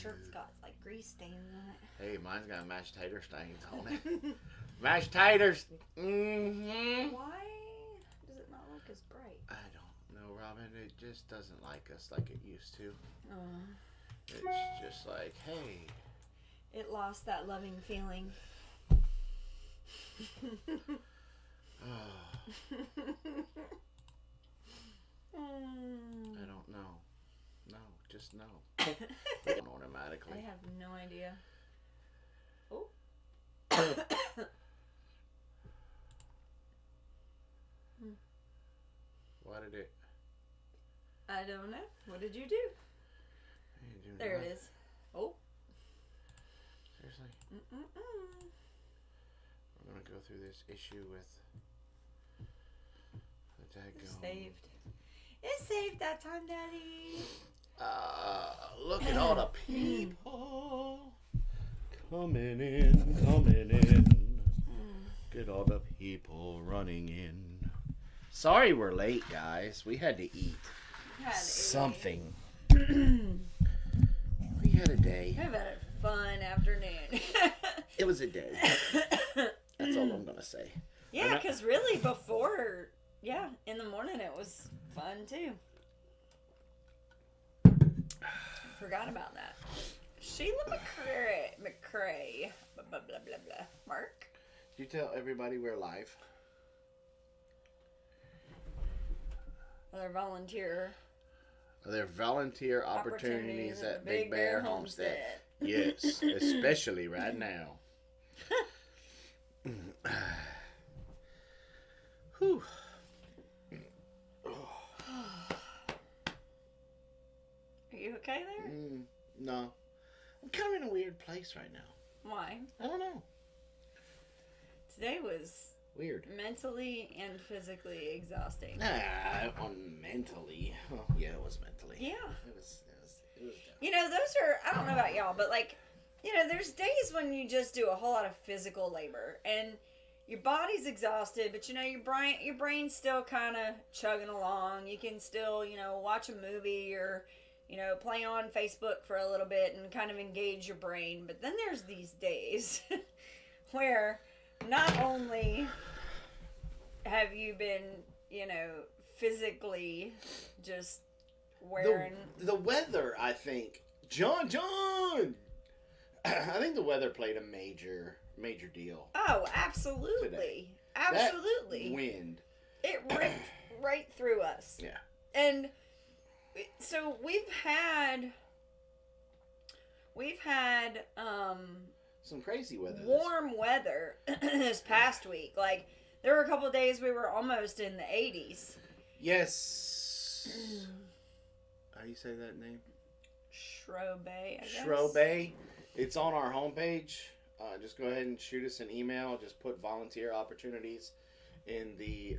shirt's got like grease stains on it. Hey, mine's got mashed tater stains on it. Mashed taters. Mm-hmm. Why does it not look as bright? I don't know, Robin. It just doesn't like us like it used to. It's just like, hey. It lost that loving feeling. I don't know. No, just no. Automatically. I have no idea. Oh. Why did it? I don't know. What did you do? There it is. Oh. Seriously? We're going to go through this issue with the daggone... It's saved. It's saved that time, Daddy. Look at all the people coming in. Get all the people running in. Sorry we're late, guys. We had to eat something. We had a day. I've had a fun afternoon. It was a day. That's all I'm going to say. Yeah, because really before, in the morning it was fun too. Forgot about that. Sheila McCrae. Blah, blah, blah, blah, blah. Mark? Did you tell everybody we're live? Other volunteer opportunities at Big Bear Homestead. Yes, especially right now. Whew. Are you okay there? No. I'm kind of in a weird place right now. Why? I don't know. Today was weird. Mentally and physically exhausting. Mentally. Oh, yeah, it was mentally. Yeah. It was You know, those are, I don't know about y'all, but like, you know, there's days when you just do a whole lot of physical labor and your body's exhausted, but you know, your brain's still kind of chugging along. You can still, you know, watch a movie or, you know, play on Facebook for a little bit and kind of engage your brain. But then there's these days where not only have you been, you know, physically just wearing... The weather, I think. John! I think the weather played a major deal. Oh, absolutely. Today. Absolutely. That wind. It ripped right through us. Yeah. And so we've had some crazy weather. Warm weather this past week. Like there were a couple of days we were almost in the 80s. Yes. How do you say that name? Shrobe, I guess. Shrobe. It's on our homepage. Just go ahead and shoot us an email. Just put volunteer opportunities in the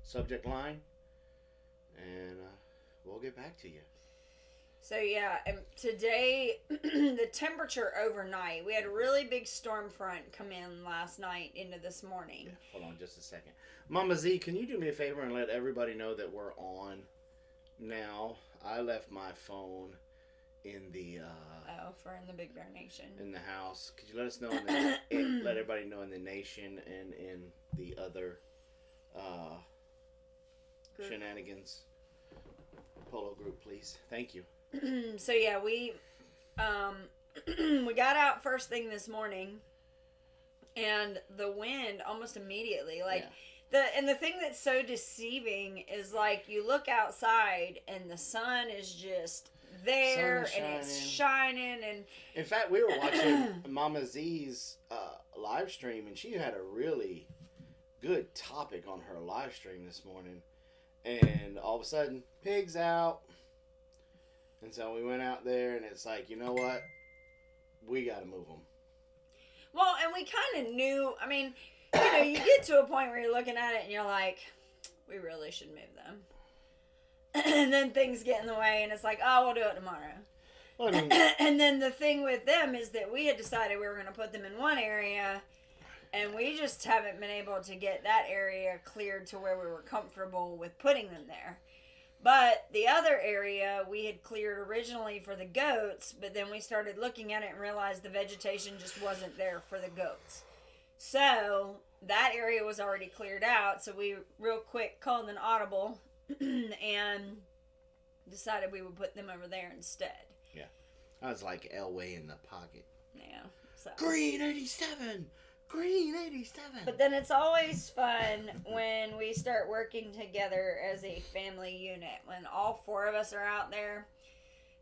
subject line. And we'll get back to you. So yeah, and today the temperature overnight, we had a really big storm front come in last night into this morning. Yeah, hold on just a second. Mama Z, can you do me a favor and let everybody know that we're on now? I left my phone in the in the Big Bear Nation. In the house. Could you let us know let everybody know in the nation and in the other shenanigans polo group, please? Thank you. So yeah, we got out first thing this morning, and the wind almost immediately, the thing that's so deceiving is like you look outside and the sun is just there and it's shining, and in fact we were watching Mama Z's live stream, and she had a really good topic on her live stream this morning, and all of a sudden pigs out. And so we went out there, and it's like, you know what? We got to move them. Well, and we kind of knew. I mean, you know, you get to a point where you're looking at it, and you're like, we really should move them. And then things get in the way, and it's like, oh, we'll do it tomorrow. Well, I mean, and then the thing with them is that we had decided we were going to put them in one area, and we just haven't been able to get that area cleared to where we were comfortable with putting them there. But the other area we had cleared originally for the goats, but then we started looking at it and realized the vegetation just wasn't there for the goats. So that area was already cleared out, so we real quick called an audible and decided we would put them over there instead. Yeah. I was like Elway in the pocket. Yeah. So. Green 87! Green 87! But then it's always fun when we start working together as a family unit, when all four of us are out there,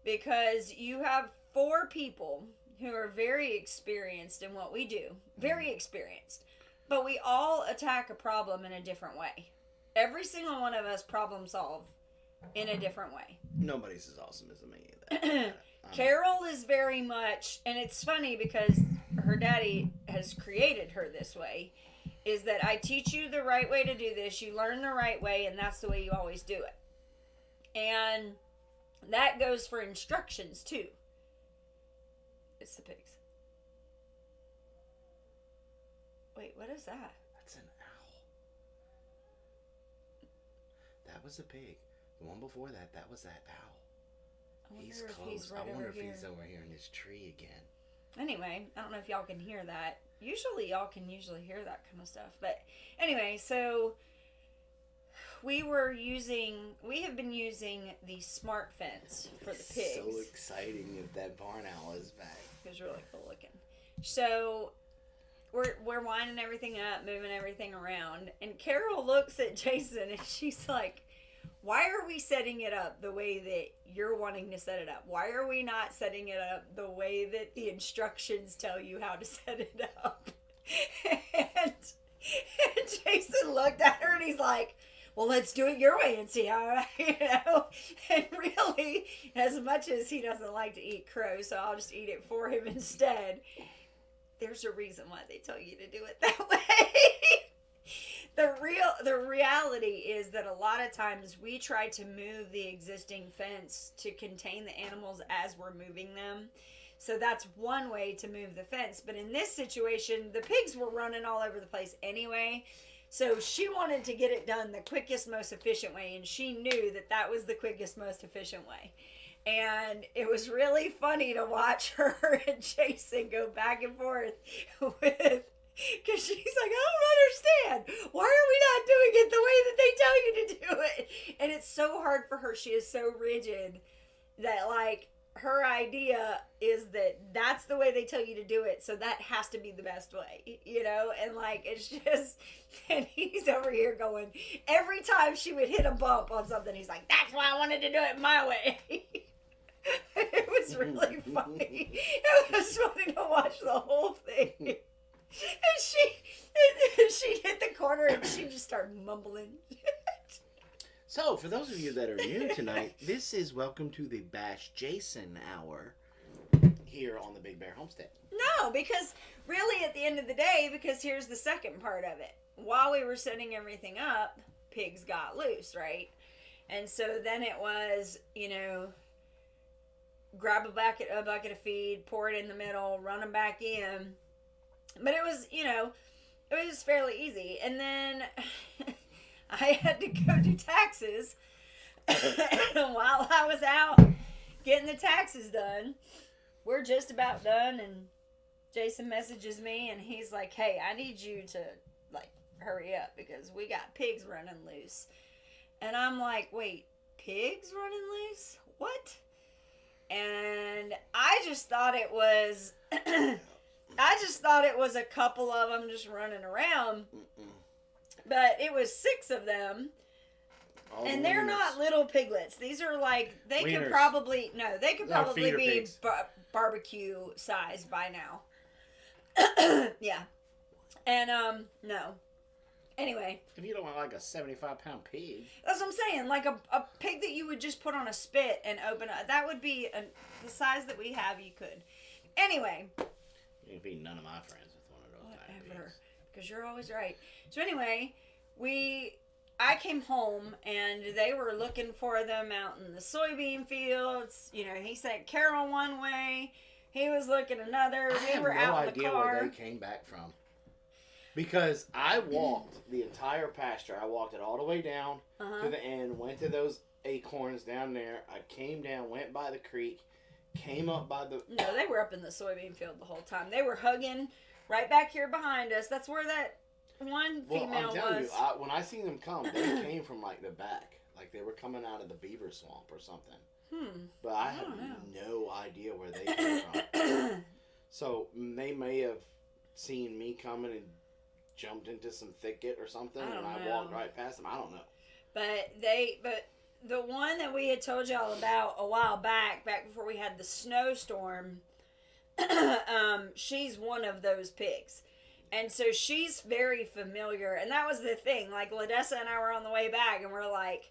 because you have four people who are very experienced in what we do. Very experienced. But we all attack a problem in a different way. Every single one of us problem solve in a different way. Nobody's as awesome as me. Carol is very much, and it's funny because her daddy has created her this way, is that I teach you the right way to do this, you learn the right way, and that's the way you always do it. And that goes for instructions too. It's the pigs. Wait, what is that? That's an owl. That was a pig. The one before that, that was that owl. I wonder He's if close. he's right I wonder over if here. he's over here in this tree again. Anyway, I don't know if y'all can hear that. Usually y'all can usually hear that kind of stuff. But anyway, so we have been using the smart fence for the pigs. So exciting if that barn owl is back. It was really cool looking. So we're winding everything up, moving everything around, and Carol looks at Jason and she's like, why are we setting it up the way that you're wanting to set it up? Why are we not setting it up the way that the instructions tell you how to set it up? And Jason looked at her and he's like, well, let's do it your way and see how, And really, as much as he doesn't like to eat crow, so I'll just eat it for him instead. There's a reason why they tell you to do it that way. The reality is that a lot of times we try to move the existing fence to contain the animals as we're moving them. So that's one way to move the fence. But in this situation, the pigs were running all over the place anyway. So she wanted to get it done the quickest, most efficient way. And she knew that that was the quickest, most efficient way. And it was really funny to watch her and Jason go back and forth with... Because she's like, I don't understand. Why are we not doing it the way that they tell you to do it? And it's so hard for her. She is so rigid that, like, her idea is that that's the way they tell you to do it. So that has to be the best way, you know? And, like, it's just, and he's over here going, every time she would hit a bump on something, he's like, that's why I wanted to do it my way. It was really funny. It was funny to watch the whole thing. And she hit the corner and she just started mumbling. So, for those of you that are new tonight, this is welcome to the Bash Jason Hour here on the Big Bear Homestead. No, because really at the end of the day, because here's the second part of it. While we were setting everything up, pigs got loose, right? And so then it was, you know, grab a bucket of feed, pour it in the middle, run them back in. But it was, you know, it was fairly easy. And then I had to go do taxes while I was out getting the taxes done. We're just about done, and Jason messages me, and he's like, hey, I need you to, like, hurry up because we got pigs running loose. And I'm like, wait, pigs running loose? What? And I just thought it was... a couple of them just running around. But it was 6 of them. And they're not little piglets. These are like, they could probably be barbecue size by now. Yeah. And, no. Anyway. If you don't want like a 75-pound pig. That's what I'm saying. Like a pig that you would just put on a spit and open up. That would be the size that we have, you could. Anyway. You'd be none of my friends with one of those. Whatever. Because you're always right. So anyway, I came home and they were looking for them out in the soybean fields. You know, he sent Carol one way. He was looking another. We were out in the car. I have no idea where they came back from. Because I walked the entire pasture. I walked it all the way down to the end, went to those acorns down there. I came down, went by the creek, came up by the... No, they were up in the soybean field the whole time. They were hugging right back here behind us. That's where that one female I'm telling was. you, when I seen them come, they came from like the back. Like they were coming out of the beaver swamp or something. But I had no idea where they came from. So they may have seen me coming and jumped into some thicket or something, and I walked right past them. I don't know. But the one that we had told y'all about a while back before we had the snowstorm, she's one of those pigs. And so she's very familiar. And that was the thing. Like, Ladessa and I were on the way back, and we're like,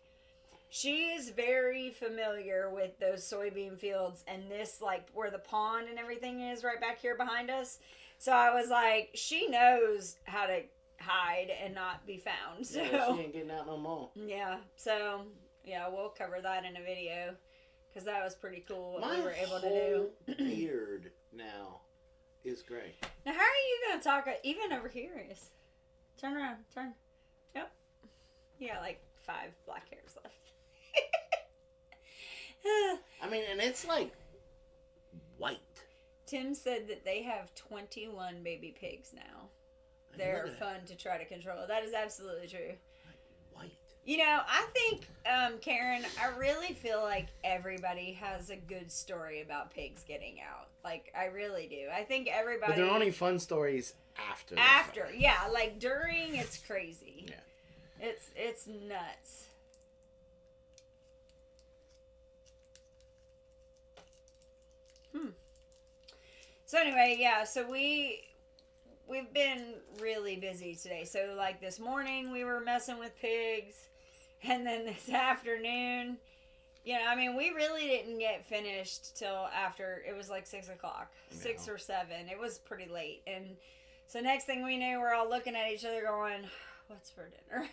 she's very familiar with those soybean fields and this, like, where the pond and everything is right back here behind us. So I was like, she knows how to hide and not be found. So yeah, she ain't getting out no more. Yeah. So, yeah, we'll cover that in a video because that was pretty cool what we were able to do. My beard now is gray. Now, how are you going to talk? Even over here is. Turn around. Turn. Yep. You got like 5 black hairs left. I mean, and it's like white. Tim said that they have 21 baby pigs now. They're fun to try to control. That is absolutely true. White. You know, I think, Karen, I really feel like everybody has a good story about pigs getting out. Like, I really do. I think everybody... But they're only fun stories after. After, yeah. Like, during, it's crazy. Yeah. It's nuts. So anyway, yeah, so we've been really busy today. So like this morning we were messing with pigs, and then this afternoon, you know, I mean, we really didn't get finished till after, it was like 6 o'clock, 6 or 7. It was pretty late. And so next thing we knew, we're all looking at each other going, what's for dinner?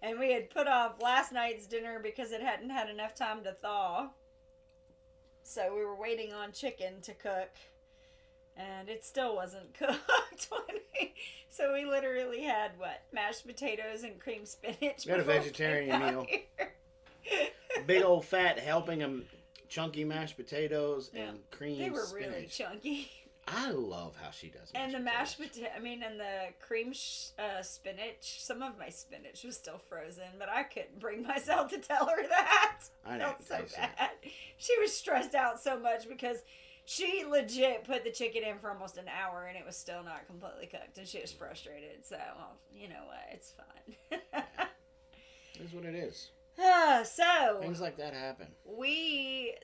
And we had put off last night's dinner because it hadn't had enough time to thaw. So we were waiting on chicken to cook, and it still wasn't cooked. So we literally had, mashed potatoes and cream spinach. We had a vegetarian meal. Big old fat helping of chunky mashed potatoes and cream spinach. They were really chunky. I love how she does and the mashed potato, and the cream spinach. Some of my spinach was still frozen, but I couldn't bring myself to tell her that. I know. Felt so bad. She was stressed out so much because she legit put the chicken in for almost an hour and it was still not completely cooked, and she was frustrated. So, well, you know what? It's fine. It is what it is. So things like that happen. The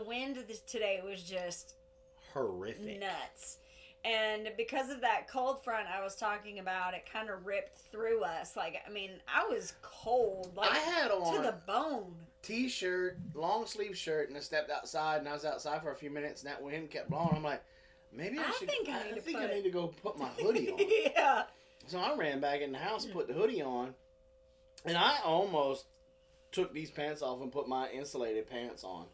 wind today was just horrific, nuts, and because of that cold front I was talking about, it kind of ripped through us. Like, I mean, I was cold, like I had on to the bone. T-shirt, long sleeve shirt, and I stepped outside, and I was outside for a few minutes, and that wind kept blowing. I'm like, maybe I need to go put my hoodie on. Yeah. So I ran back in the house, put the hoodie on, and I almost took these pants off and put my insulated pants on.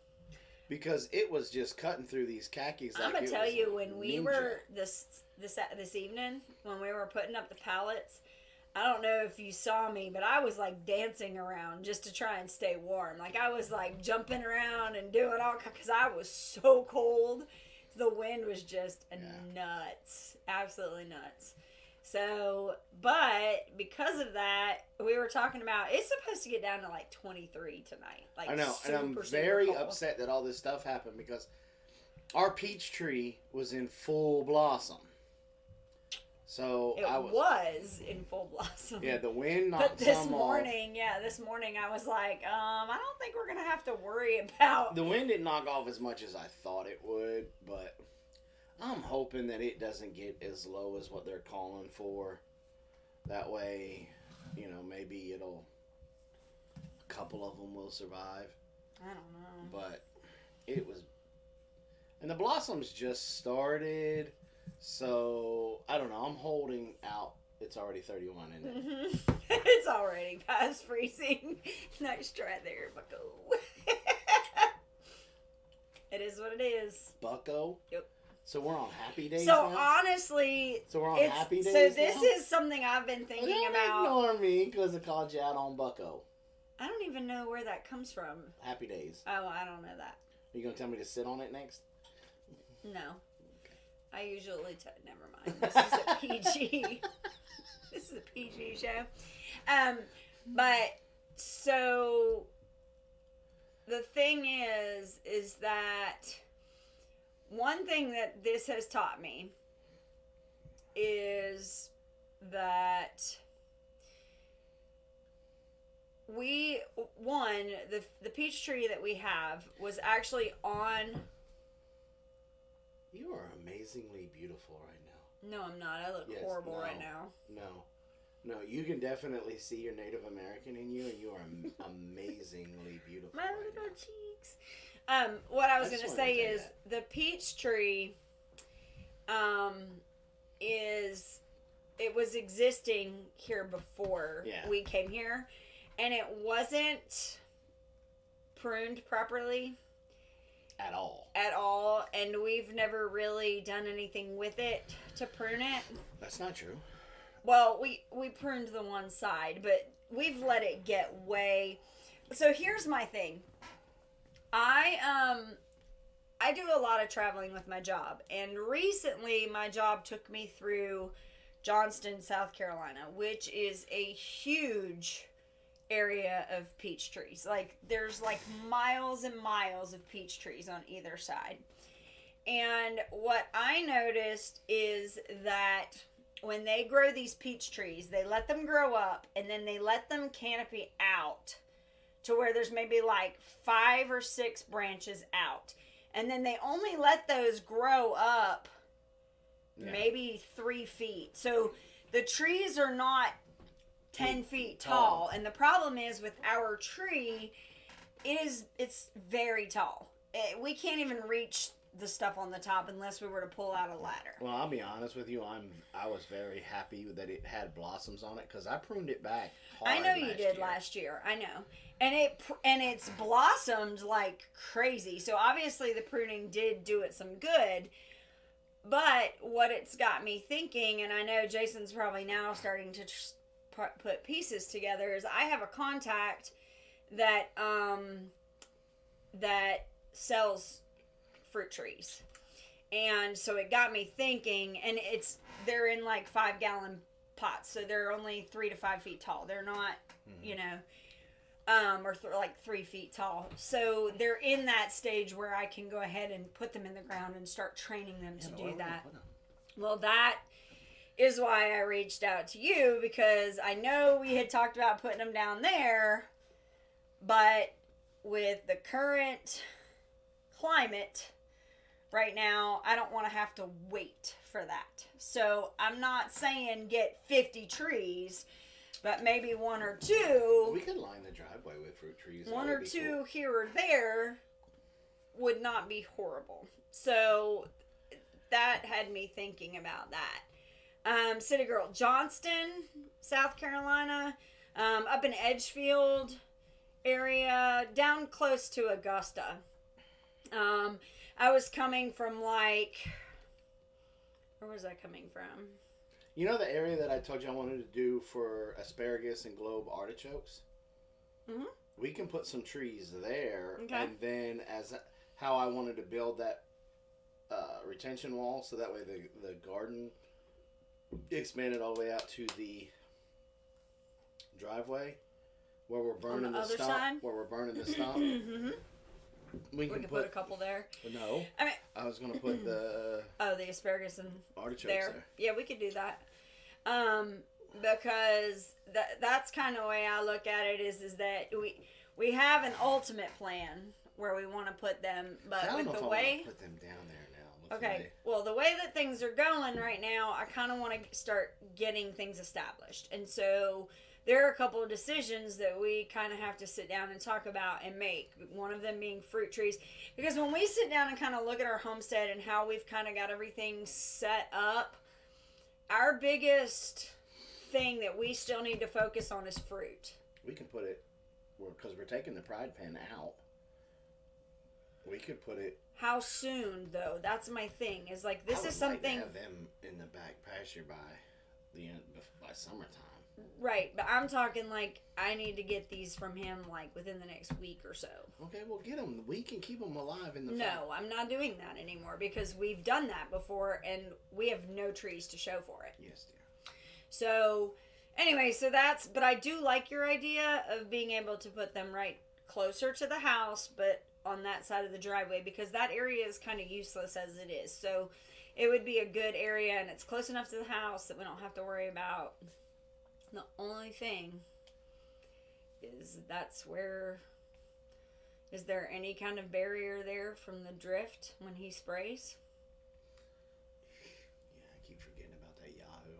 Because it was just cutting through these khakis. I'm gonna tell you, when we were this evening, when we were putting up the pallets, I don't know if you saw me, but I was like dancing around just to try and stay warm. Like, I was like jumping around and doing all, because I was so cold. The wind was just nuts, absolutely nuts. So, but because of that, we were talking about, it's supposed to get down to like 23 tonight. Like, I know, and I'm very upset that all this stuff happened because our peach tree was in full blossom. So it was in full blossom. Yeah, the wind knocked But this some morning, I was like, I don't think we're gonna have to worry about. The wind didn't knock off as much as I thought it would, but I'm hoping that it doesn't get as low as what they're calling for. That way, you know, maybe a couple of them will survive. I don't know. But it was, and the blossoms just started, so I don't know. I'm holding out. It's already 31, isn't it? Mm-hmm. It's already past freezing. Nice try there, bucko. It is what it is. Bucko? Yep. So we're on happy days So now? honestly, So we're on it's, happy days so this now? is something I've been thinking Don't about. ignore me because I called you out on Bucko. I don't even know where that comes from. Happy days. Oh, I don't know that. Are you going to tell me to sit on it next? No. I usually never mind. This is a PG. This is a PG show. But so the thing is that one thing that this has taught me is that the peach tree that we have was actually on. You are amazingly beautiful right now. No, I'm not. I look horrible right now. No, you can definitely see your Native American in you, and you are amazingly beautiful. My right little now. cheeks. What I was I just going to wanted say to is say the peach tree, it was existing here before we came here, and it wasn't pruned properly. At all, and we've never really done anything with it to prune it. That's not true. Well, we pruned the one side, but we've let it get way. So here's my thing. I do a lot of traveling with my job, and recently my job took me through Johnston, South Carolina, which is a huge area of peach trees. Like, there's like miles and miles of peach trees on either side. And what I noticed is that when they grow these peach trees, they let them grow up and then they let them canopy out to where there's maybe like 5 or 6 branches out. And then they only let those grow up maybe 3 feet. So the trees are not 10 feet tall, and the problem is with our tree, it's very tall. We can't even reach the stuff on the top unless we were to pull out a ladder. Well, I'll be honest with you, I was very happy that it had blossoms on it because I pruned it back hard. I know you did last year. I know, and it's blossomed like crazy. So obviously the pruning did do it some good. But what it's got me thinking, and I know Jason's probably now starting to put pieces together, is I have a contact that that sells fruit trees, and so it got me thinking. And they're in like 5-gallon pots, so they're only 3 to 5 feet tall. They're not, like 3 feet tall. So they're in that stage where I can go ahead and put them in the ground and start training them to do that. Well, that is why I reached out to you, because I know we had talked about putting them down there, but with the current climate right now, I don't want to have to wait for that. So I'm not saying get 50 trees, but maybe 1 or 2. We could line the driveway with fruit trees. 1 or 2 here or there would not be horrible. So that had me thinking about that. City Girl, Johnston, South Carolina, up in Edgefield area, down close to Augusta. I was coming from where was I coming from? You know the area that I told you I wanted to do for asparagus and globe artichokes? Mm-hmm. We can put some trees there, and then how I wanted to build that retention wall, so that way the garden expanded all the way out to the driveway where we're burning the stump. Where we're burning the stump. Mm-hmm. We can put a couple there. No, I was going to put the asparagus and artichokes there. Yeah, we could do that. Because that's kind of the way I look at it is that we have an ultimate plan where we want to put them, but I don't know with if the I way want to put them down there now. Okay, well, the way that things are going right now, I kind of want to start getting things established, and so there are a couple of decisions that we kind of have to sit down and talk about and make. One of them being fruit trees. Because when we sit down and kind of look at our homestead and how we've kind of got everything set up, our biggest thing that we still need to focus on is fruit. We can put it, because we're taking the pride pen out. We could put it. How soon, though? That's my thing. Is like, this is something. Like to have them in the back pasture by the end, by summertime. Right, but I'm talking like I need to get these from him like within the next week or so. Okay, well get them. We can keep them alive in the. No, I'm not doing that anymore because we've done that before and we have no trees to show for it. Yes, dear. So, anyway, but I do like your idea of being able to put them right closer to the house, but on that side of the driveway because that area is kind of useless as it is. So, it would be a good area and it's close enough to the house that we don't have to worry about. The only thing is is there any kind of barrier there from the drift when he sprays? Yeah, I keep forgetting about that Yahoo.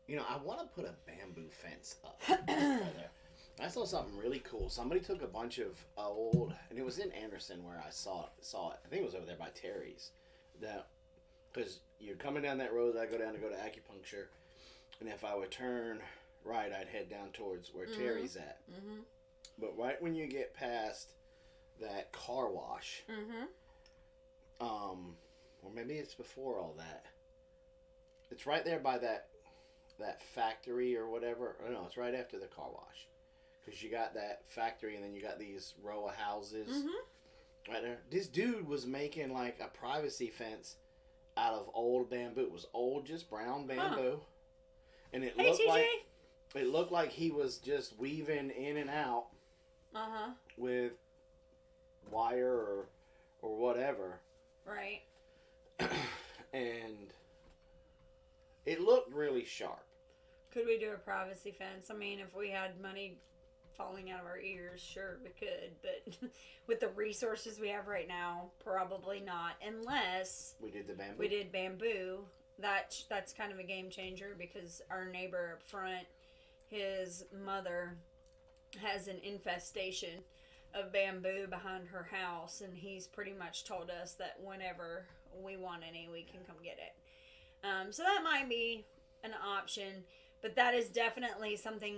You know, I want to put a bamboo fence up right there. I saw something really cool. Somebody took a bunch of old, and it was in Anderson where I saw it. I think it was over there by Terry's. Because you're coming down that road that I go down to acupuncture. And if I would turn right, I'd head down towards where Terry's at. Mm-hmm. But right when you get past that car wash, or maybe it's before all that, it's right there by that factory or whatever. Oh, no, it's right after the car wash. Because you got that factory and then you got these row of houses right there. This dude was making like a privacy fence out of old bamboo. It was old, just brown bamboo. Huh. And it looked like he was just weaving in and out with wire or whatever. Right. And it looked really sharp. Could we do a privacy fence? I mean, if we had money falling out of our ears, sure, we could. But with the resources we have right now, probably not. Unless we did bamboo. That's kind of a game changer because our neighbor up front, his mother has an infestation of bamboo behind her house, and he's pretty much told us that whenever we want any, we can come get it. So that might be an option, but that is definitely something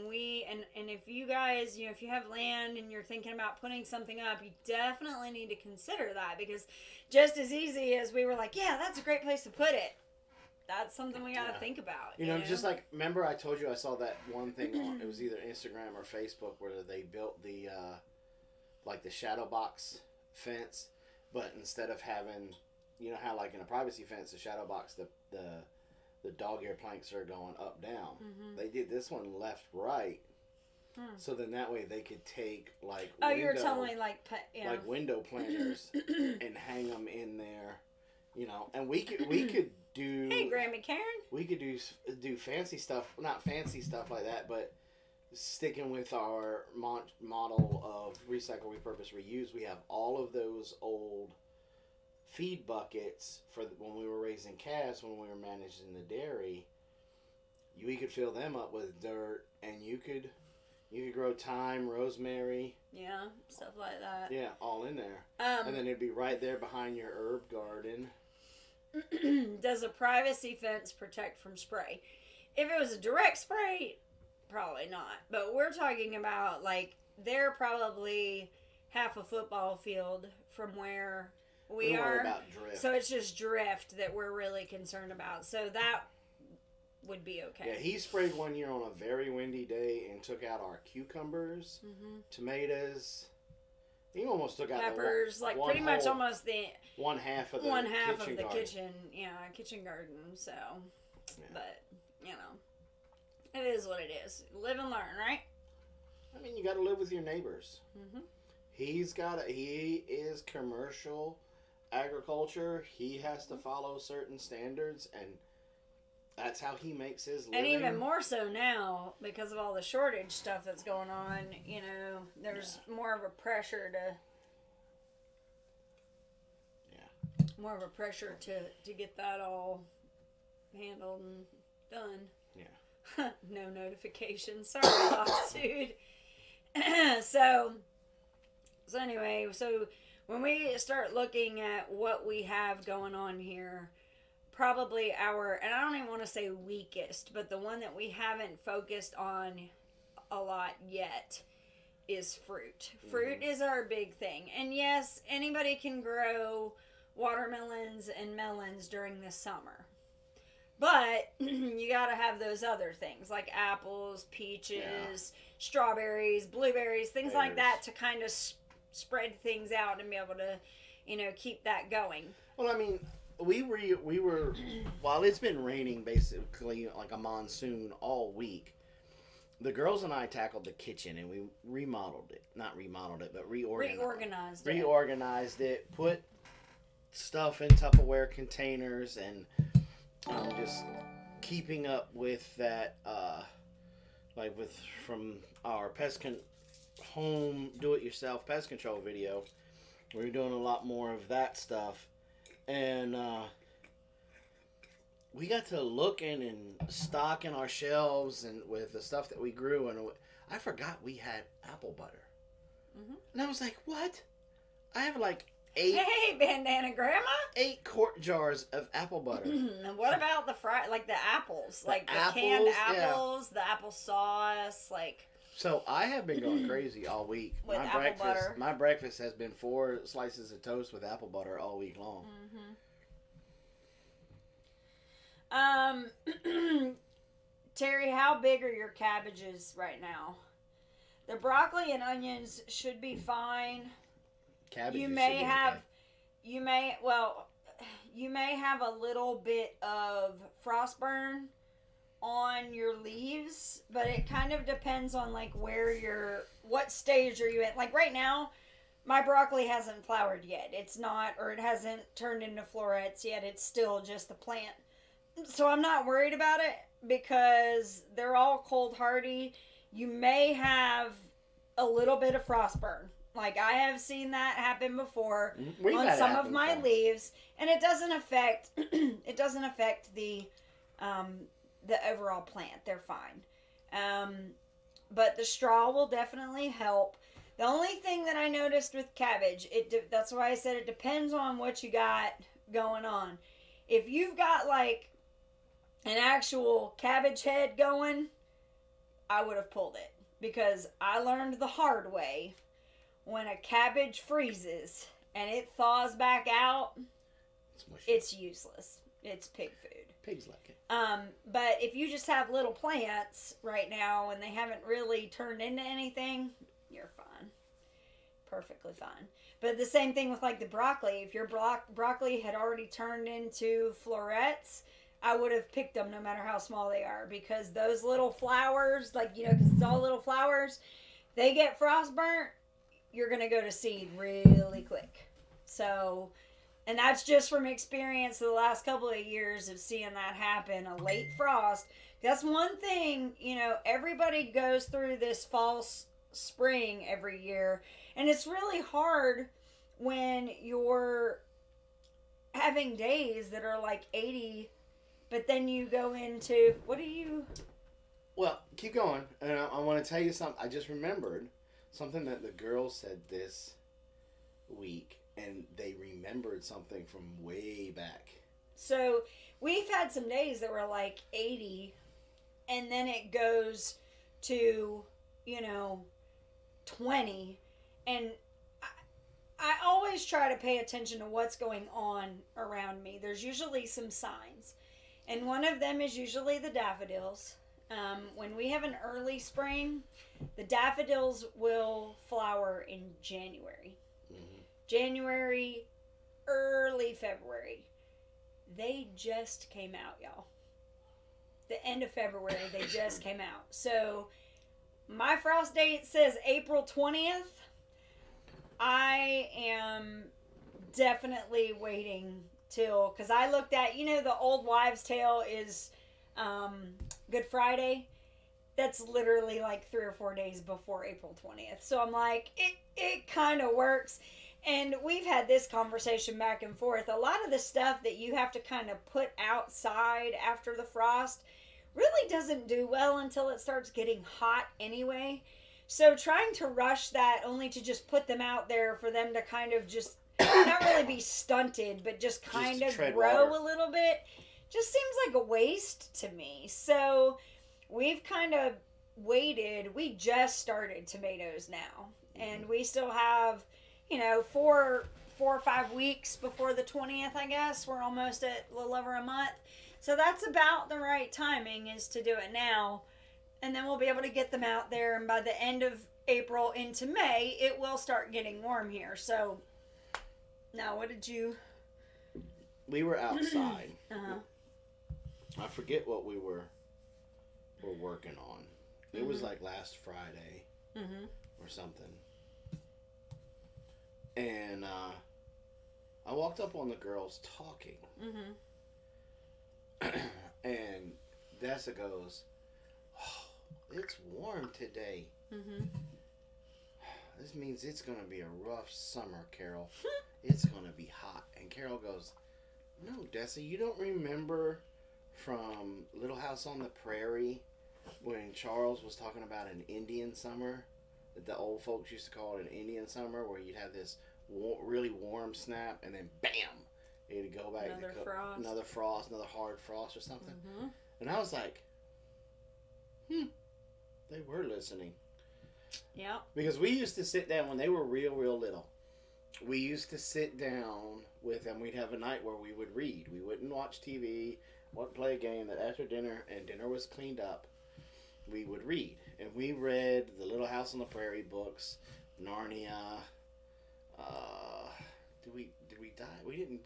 and if you guys, if you have land and you're thinking about putting something up, you definitely need to consider that because just as easy as we were like, yeah, that's a great place to put it. That's something we gotta think about. You know, just like, remember I told you I saw that one thing on, it was either Instagram or Facebook where they built the, like the shadow box fence, but instead of having, you know how like in a privacy fence, the shadow box, the dog ear planks are going up, down. Mm-hmm. They did this one left, right. So then that way they could take like you're telling me like window planters and hang them in there, you know, and we could do. Hey, Grammy Karen. We could do fancy stuff, not fancy stuff like that, but sticking with our model of recycle, repurpose, reuse. We have all of those old feed buckets for when we were raising calves, when we were managing the dairy. We could fill them up with dirt, and you could grow thyme, rosemary. Yeah, stuff like that. Yeah, all in there. And then it'd be right there behind your herb garden. Does a privacy fence protect from spray? If it was a direct spray, probably not. But we're talking about, like, they're probably half a football field from where we are. About drift. So it's just drift that we're really concerned about. So that would be okay. Yeah, he sprayed one year on a very windy day and took out our cucumbers, tomatoes. He almost took out peppers, pretty much almost the one half of the kitchen garden. So, but it is what it is. Live and learn, right? I mean, you got to live with your neighbors. Mm-hmm. He is commercial agriculture. He has to follow certain standards, and that's how he makes his living. And even more so now, because of all the shortage stuff that's going on, there's more of a pressure to get that all handled and done. Yeah. No notifications. Sorry, lawsuit. So anyway, when we start looking at what we have going on here, probably and I don't even want to say weakest, but the one that we haven't focused on a lot yet is fruit. Fruit is our big thing. And yes, anybody can grow watermelons and melons during the summer. But you got to have those other things like apples, peaches, strawberries, blueberries, things like that to kind of spread things out and be able to, keep that going. Well, I mean, we were while it's been raining basically like a monsoon all week, the girls and I tackled the kitchen and we remodeled it. Not remodeled it, but reorganized it, put stuff in Tupperware containers, and just keeping up with that, from our home do-it-yourself pest control video. We were doing a lot more of that stuff, and we got to looking and stocking our shelves and with the stuff that we grew, and I forgot we had apple butter. Mm-hmm. And I was like, what? I have like 8... Hey, Bandana Grandma! 8 quart jars of apple butter. And what about the apples? Like the canned apples, the applesauce, like... So I have been going crazy all week. With apple butter. My breakfast has been 4 slices of toast with apple butter all week long. Mm-hmm. Terry, how big are your cabbages right now? The broccoli and onions should be fine. Cabbages you may have a little bit of frost burn on your leaves, but it kind of depends on like what stage are you in. Like right now, my broccoli hasn't flowered yet. It hasn't turned into florets yet. It's still just the plant. So I'm not worried about it because they're all cold hardy. You may have a little bit of frost burn. Like I have seen that happen before on some of my leaves, and it doesn't affect the overall plant. They're fine. But the straw will definitely help. The only thing that I noticed with cabbage, that's why I said it depends on what you got going on. If you've got like an actual cabbage head going, I would have pulled it because I learned the hard way. When a cabbage freezes and it thaws back out, it's useless. It's pig food. Pigs like it. But if you just have little plants right now and they haven't really turned into anything, you're fine. Perfectly fine. But the same thing with like the broccoli. If your broccoli had already turned into florets, I would have picked them no matter how small they are, because those little flowers, because it's all little flowers, they get frost burnt, you're going to go to seed really quick. So, and that's just from experience of the last couple of years of seeing that happen, a late frost. That's one thing, everybody goes through this false spring every year, and it's really hard when you're having days that are like 80, but then you go into, Well, keep going, and I want to tell you something. I just remembered something that the girls said this week, and they remembered something from way back. So we've had some days that were like 80, and then it goes to, 20. And I always try to pay attention to what's going on around me. There's usually some signs. And one of them is usually the daffodils. When we have an early spring, the daffodils will flower in January. Mm-hmm. January, early February. They just came out, y'all. The end of February, they just came out. So, my frost date says April 20th. I am definitely waiting till, because I looked at, the old wives' tale is Good Friday. That's literally like 3 or 4 days before April 20th. So I'm like, it kind of works. And we've had this conversation back and forth. A lot of the stuff that you have to kind of put outside after the frost really doesn't do well until it starts getting hot anyway. So trying to rush that only to just put them out there for them to kind of just not really be stunted, but just kind of grow a little bit, just seems like a waste to me. So we've kind of waited, we just started tomatoes now. And we still have, 4 or 5 weeks before the 20th, I guess. We're almost at a little over a month. So that's about the right timing, is to do it now. And then we'll be able to get them out there. And by the end of April into May, it will start getting warm here. So now what did you... We were outside. Uh-huh. I forget what we were working on. It was like last Friday or something. And I walked up on the girls talking. And Dessa goes, "Oh, it's warm today. This means it's going to be a rough summer, Carol. It's going to be hot." And Carol goes, "No, Dessa, you don't remember from Little House on the Prairie when Charles was talking about an Indian summer, that the old folks used to call it an Indian summer, where you'd have this really warm snap and then bam, it'd go back Another frost, another hard frost or something." And I was like, they were listening. Yeah. Because we used to sit down when they were real little. We used to sit down with them. We'd have a night where we would read. We wouldn't watch TV, wouldn't play a game. That after dinner, and dinner was cleaned up, we would read. And we read the Little House on the Prairie books, Narnia. Did we die? We didn't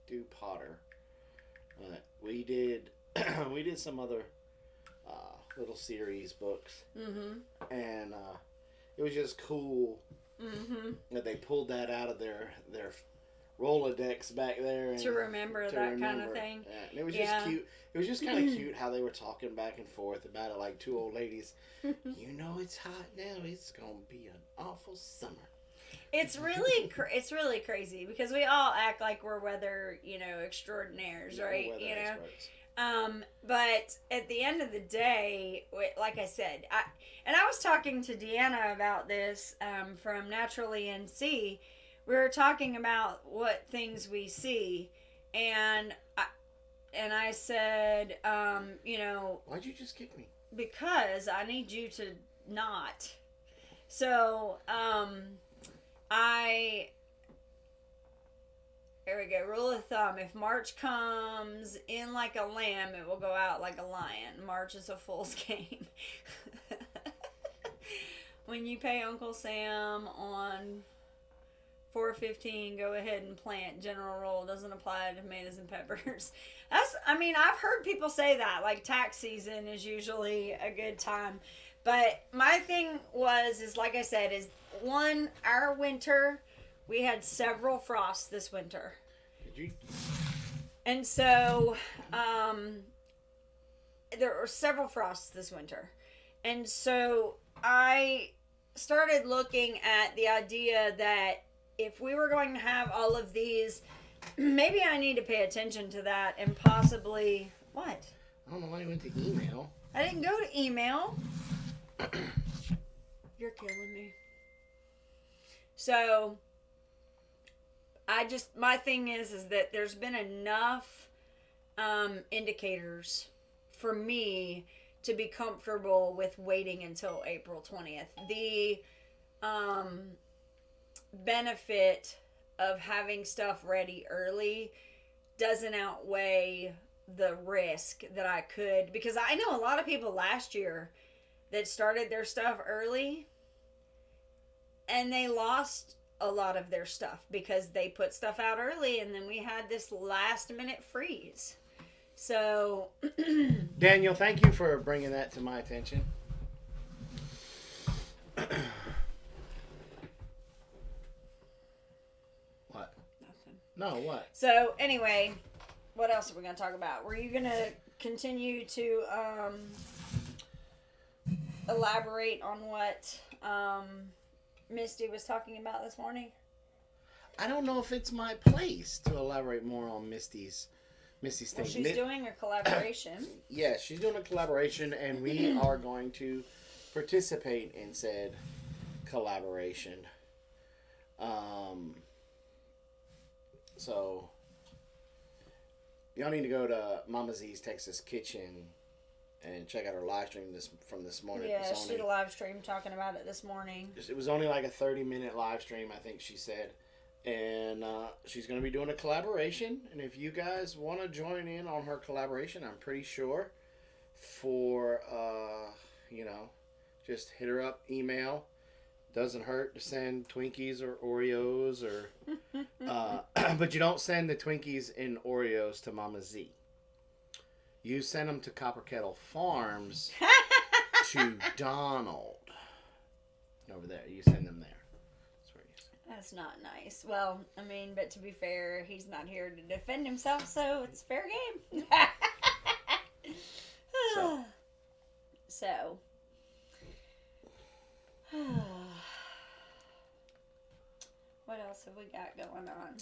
do Potter. We did we did some other little series books. And it was just cool that they pulled that out of their Rolodex back there. And to remember that kind of thing. Yeah. And it was just cute. It was just kind of cute how they were talking back and forth about it like two old ladies. It's hot now. It's going to be an awful summer. It's really crazy because we all act like we're weather, extraordinaires, right? Experts. But at the end of the day, like I said, I was talking to Deanna about this from Naturally NC. We were talking about what things we see, and I said, why'd you just kick me? Because I need you to not. So, here we go. Rule of thumb. If March comes in like a lamb, it will go out like a lion. March is a fool's game. When you pay Uncle Sam on 4/15, go ahead and plant. General rule doesn't apply to tomatoes and peppers. I've heard people say that. Like, tax season is usually a good time. But my thing is like I said, our winter, we had several frosts this winter. Did you? And so, there were several frosts this winter. And so I started looking at the idea that if we were going to have all of these, maybe I need to pay attention to that and possibly, what? I don't know why you went to email. I didn't go to email. You're killing me. So, my thing is that there's been enough indicators for me to be comfortable with waiting until April 20th. The benefit of having stuff ready early doesn't outweigh the risk that I could, because I know a lot of people last year that started their stuff early and they lost a lot of their stuff because they put stuff out early and then we had this last minute freeze. So Daniel, thank you for bringing that to my attention. What? Nothing. No, what? So anyway, what else are we going to talk about? Were you going to continue to elaborate on what Misty was talking about this morning? I don't know if it's my place to elaborate more on Misty's thing. Well, she's doing a collaboration. Yes, she's doing a collaboration, and we are going to participate in said collaboration. So y'all need to go to Mama Z's Texas Kitchen and check out our live stream from this morning. Yeah, she did a live stream talking about it this morning. It was only like a 30-minute live stream, I think she said. And she's going to be doing a collaboration. And if you guys want to join in on her collaboration, I'm pretty sure for, just hit her up, email. Doesn't hurt to send Twinkies or Oreos or... but you don't send the Twinkies and Oreos to Mama Z. You send them to Copper Kettle Farms to Donald. Over there. You send them there. That's where you send them. That's not nice. Well, I mean, but to be fair, he's not here to defend himself, so it's fair game. So. What else have we got going on?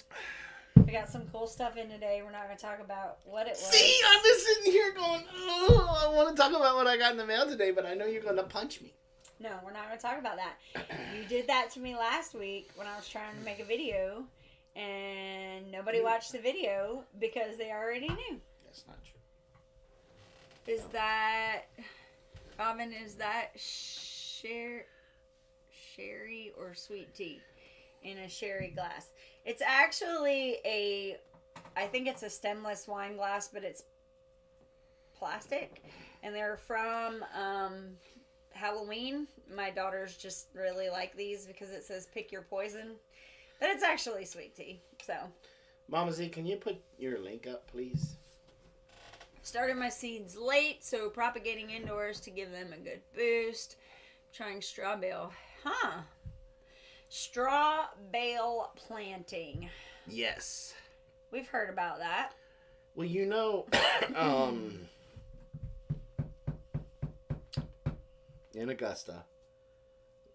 We got some cool stuff in today. We're not going to talk about what it was. See, I'm just sitting here going, oh, I want to talk about what I got in the mail today, but I know you're going to punch me. No, we're not going to talk about that. You did that to me last week when I was trying to make a video, and nobody watched the video because they already knew. That's not true. Is that, is that sherry or sweet tea in a sherry glass? It's actually I think it's a stemless wine glass, but it's plastic. And they're from Halloween. My daughters just really like these because it says pick your poison. But it's actually sweet tea. So, Mama Z, can you put your link up, please? Started my seeds late, so propagating indoors to give them a good boost. Trying straw bale. Straw bale planting. Yes. We've heard about that. Well, in Augusta,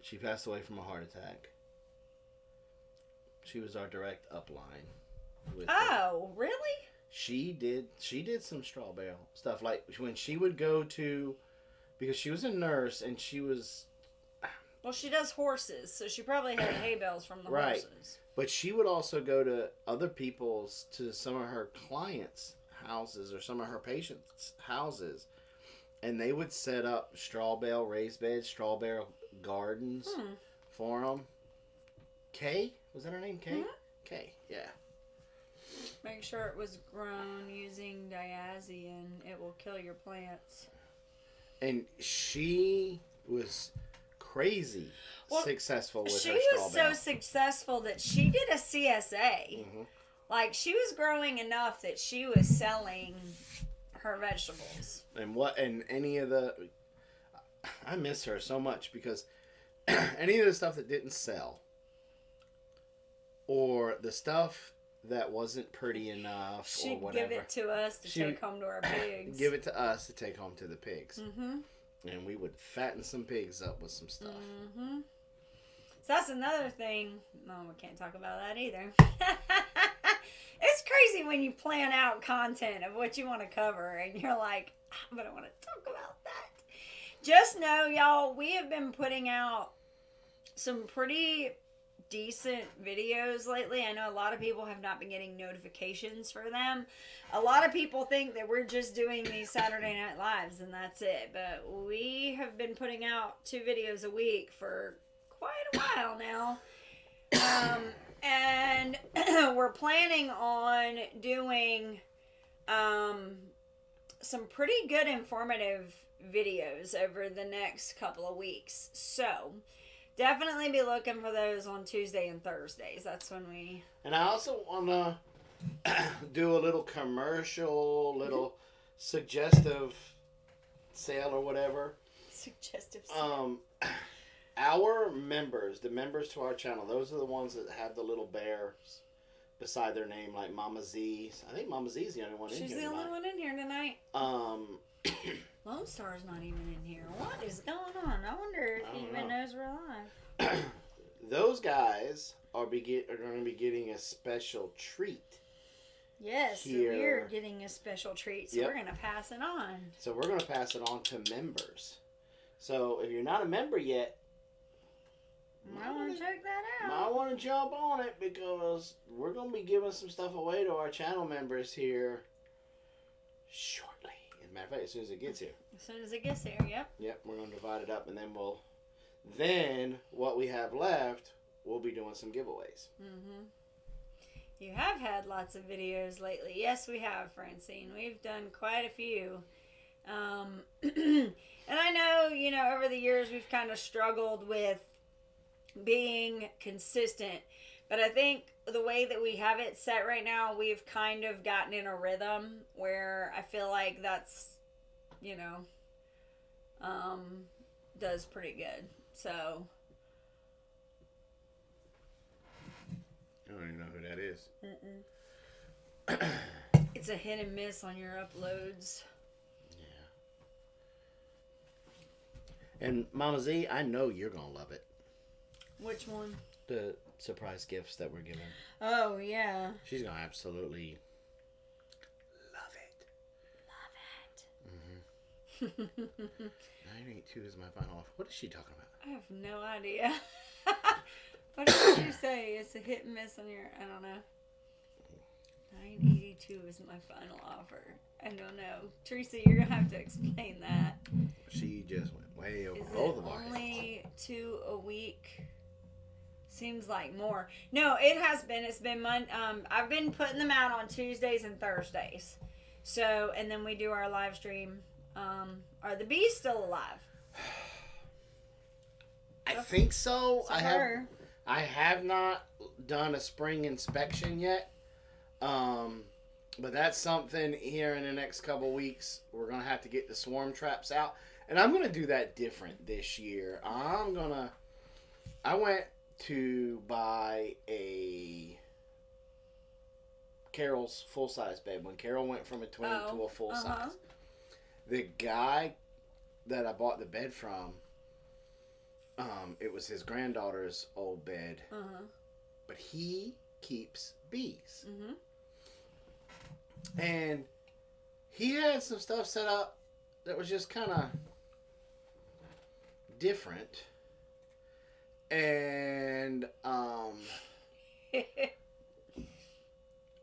she passed away from a heart attack. She was our direct upline. Really? She did some straw bale stuff. Like when she would go to, because she was a nurse and she was... Well, she does horses, so she probably had hay bales from the horses. But she would also go to other people's, to some of her clients' houses or some of her patients' houses. And they would set up straw bale raised beds, straw bale gardens for them. Kay? Was that her name? Kay? Mm-hmm. Kay, yeah. Make sure it was grown using diazian. It will kill your plants. And she was crazy successful with her straw bale. She was so successful that she did a CSA. Mm-hmm. Like, she was growing enough that she was selling her vegetables. And any of the... I miss her so much because any of the stuff that didn't sell or the stuff that wasn't pretty enough or whatever. She'd give it to us to take home to our pigs. Give it to us to take home to the pigs. Mm-hmm. And we would fatten some pigs up with some stuff. Mm-hmm. So that's another thing. No, we can't talk about that either. It's crazy when you plan out content of what you want to cover and you're like, but I want to talk about that. Just know, y'all, we have been putting out some pretty decent videos lately. I know a lot of people have not been getting notifications for them. A lot of people think that we're just doing these Saturday Night Lives and that's it. But we have been putting out 2 videos a week for quite a while now. And we're planning on doing some pretty good informative videos over the next couple of weeks. So definitely be looking for those on Tuesday and Thursdays. That's when we... And I also want to do a little commercial, little suggestive sale or whatever. Suggestive sale. Our members, the members to our channel, those are the ones that have the little bears beside their name, like Mama Z. I think Mama Z is the only one in here She's the only one in here tonight. Lone Star's not even in here. What is going on? I wonder if he even knows we're live. Those guys are going to be getting a special treat. Yes, here. So we're getting a special treat, so we're going to pass it on. So we're going to pass it on to members. So if you're not a member yet, I want to check that out. I want to jump on it because we're going to be giving some stuff away to our channel members here shortly in Matter of fact, as soon as it gets here. As soon as it gets here, yep. Yep, we're going to divide it up, and then what we have left, we'll be doing some giveaways. Mm-hmm. You have had lots of videos lately. Yes, we have, Francine. We've done quite a few. And I know, over the years we've kind of struggled with being consistent. But I think the way that we have it set right now, we've kind of gotten in a rhythm where I feel like that's, does pretty good. So... I don't even know who that is. It's a hit and miss on your uploads. Yeah. And Mama Z, I know you're going to love it. Which one? The surprise gifts that we're giving. Oh, yeah. She's going to absolutely love it. 982 is my final offer. What is she talking about? I have no idea. What did you say? It's a hit and miss on your... I don't know. 982 is my final offer. I don't know. Teresa, you're going to have to explain that. She just went way over is both it of our heads. Only 2 a week? Seems like more. No, it has been. It's been I've been putting them out on Tuesdays and Thursdays. So, and then we do our live stream. Are the bees still alive? I think so. So I have not done a spring inspection yet. But that's something here in the next couple weeks. We're going to have to get the swarm traps out. And I'm going to do that different this year. I went to buy a Carol's full-size bed. When Carol went from a twin to a full-size. The guy that I bought the bed from, it was his granddaughter's old bed. But he keeps bees. And he had some stuff set up that was just kind of different. And I'm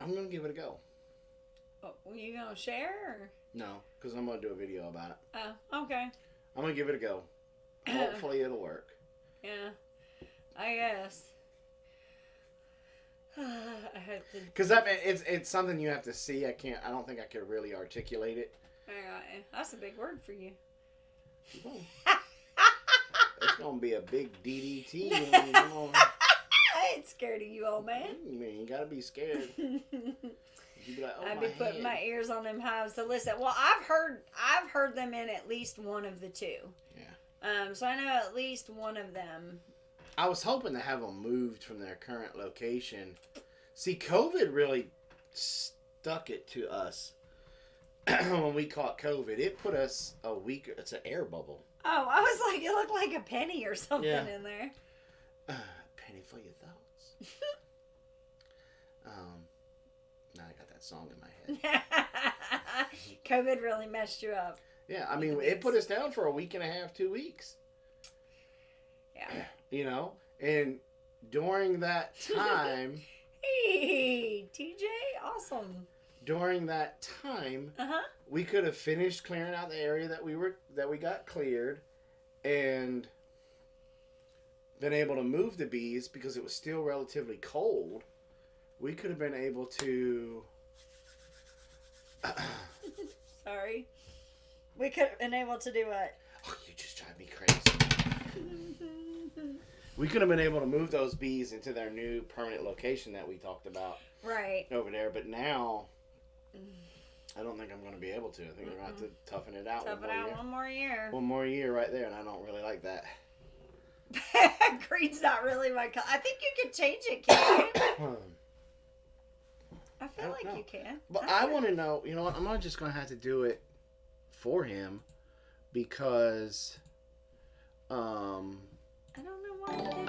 going to give it a go. Oh, were you going to share? Or? No, because I'm going to do a video about it. Oh, okay. I'm going to give it a go. Hopefully it'll work. Yeah, I guess. I hope to. Because it's something you have to see. I don't think I could really articulate it. That's a big word for you. It's going to be a big DDT. I ain't scared of you, old man. You got to be scared. You'd be like, oh, I'd be putting my ears on them hives to listen. Well, I've heard them in at least one of the 2. Yeah. So I know at least one of them. I was hoping to have them moved from their current location. See, COVID really stuck it to us when we caught COVID. It put us a week. It's an air bubble. Oh, I was like, it looked like a penny or something in there. Penny for your thoughts. Now I got that song in my head. COVID really messed you up. Yeah, I mean, it put us down for a week and a half, 2 weeks. Yeah. And during that time... Hey, TJ, awesome. During that time, we could have finished clearing out the area that we got cleared and been able to move the bees because it was still relatively cold. We could have been able to... Sorry. We could have been able to do what? Oh, you just drive me crazy. We could have been able to move those bees into their new permanent location that we talked about. Right. Over there. But now, I don't think I'm going to be able to. I think we're going to have to toughen it out. One more year. One more year right there, and I don't really like that. Green's not really my color. I think you can change it, can't you? I feel like you can. But I want to know, you know what? I'm not just going to have to do it for him because I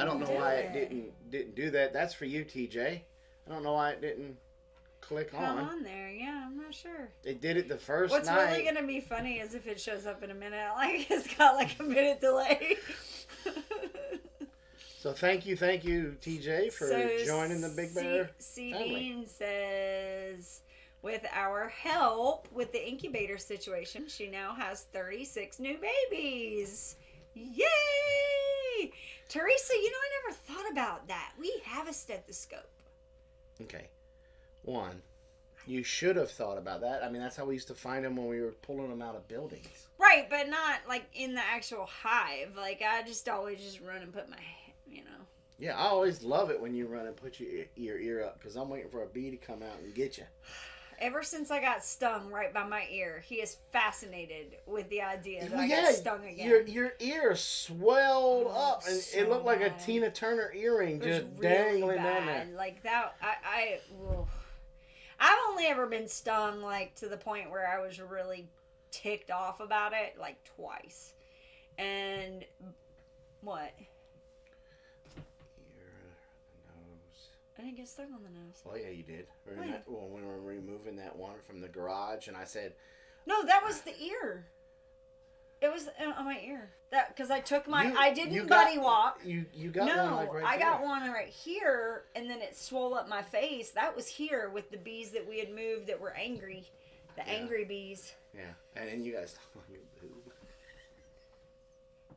don't know why it didn't do that. That's for you, TJ. I don't know why it didn't click Come on there. Yeah, I'm not sure. It did it the first night. What's really gonna be funny is if it shows up in a minute. Like it's got like a minute delay. So thank you, TJ, for joining the Big Bear C. family. Dean says, with our help with the incubator situation, she now has 36 new babies. Yay! Teresa, I never thought about that. We have a stethoscope. Okay. One, you should have thought about that. I mean, that's how we used to find them when we were pulling them out of buildings. Right, but not like in the actual hive. Like, I just always just run and put my, Yeah, I always love it when you run and put your ear up because I'm waiting for a bee to come out and get you. Ever since I got stung right by my ear, he is fascinated with the idea that I got stung again. Your ear swelled up and so it looked like bad. a Tina Turner earring just really dangling bad. down there. Like that, I've only ever been stung like to the point where I was really ticked off about it like twice. And what? I didn't get stuck on the nose. Oh, yeah, you did. When we were removing that one from the garage, and I said... No, that was the ear. It was on my ear. Because I took my... I didn't buddy walk. You got one like right I got there. one right here, and then it swole up my face. That was here with the bees that we had moved that were angry. The angry bees. Yeah, and then you guys talk on your boob.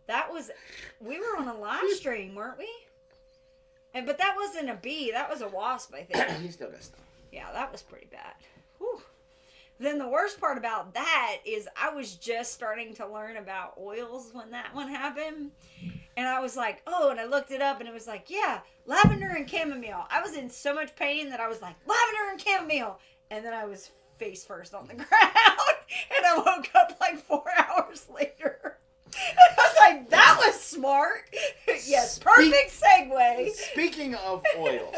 That was... We were on a live stream, weren't we? But that wasn't a bee. That was a wasp, I think. He still got stung. Yeah, that was pretty bad. Whew. Then the worst part about that is I was just starting to learn about oils when that one happened. And I was like, oh, and I looked it up and it was like, yeah, lavender and chamomile. I was in so much pain that I was like, lavender and chamomile. And then I was face first on the ground. And I woke up like 4 hours later. I was like, that was smart. Yes, perfect segue. Speaking of oils,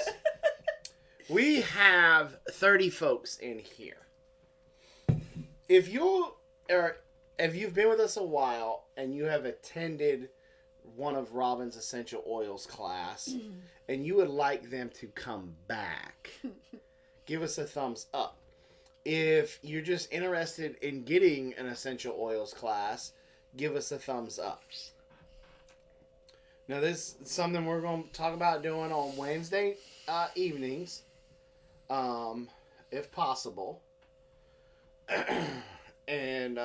we have 30 folks in here. If you've been with us a while and you have attended one of Robin's essential oils class and you would like them to come back, give us a thumbs up. If you're just interested in getting an essential oils class, give us a thumbs up. Now, this is something we're going to talk about doing on Wednesday evenings, if possible. And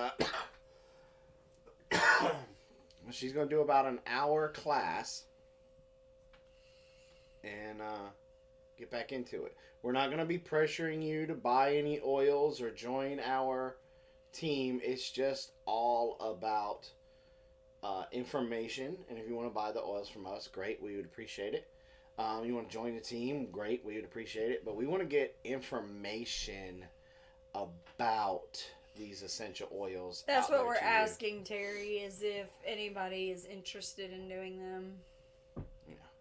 she's going to do about an hour class and get back into it. We're not going to be pressuring you to buy any oils or join our team. It's just all about information, and if you want to buy the oils from us, great, we would appreciate it. You want to join the team, great, we would appreciate it. But we want to get information about these essential oils. That's what we're asking, Terry, is if anybody is interested in doing them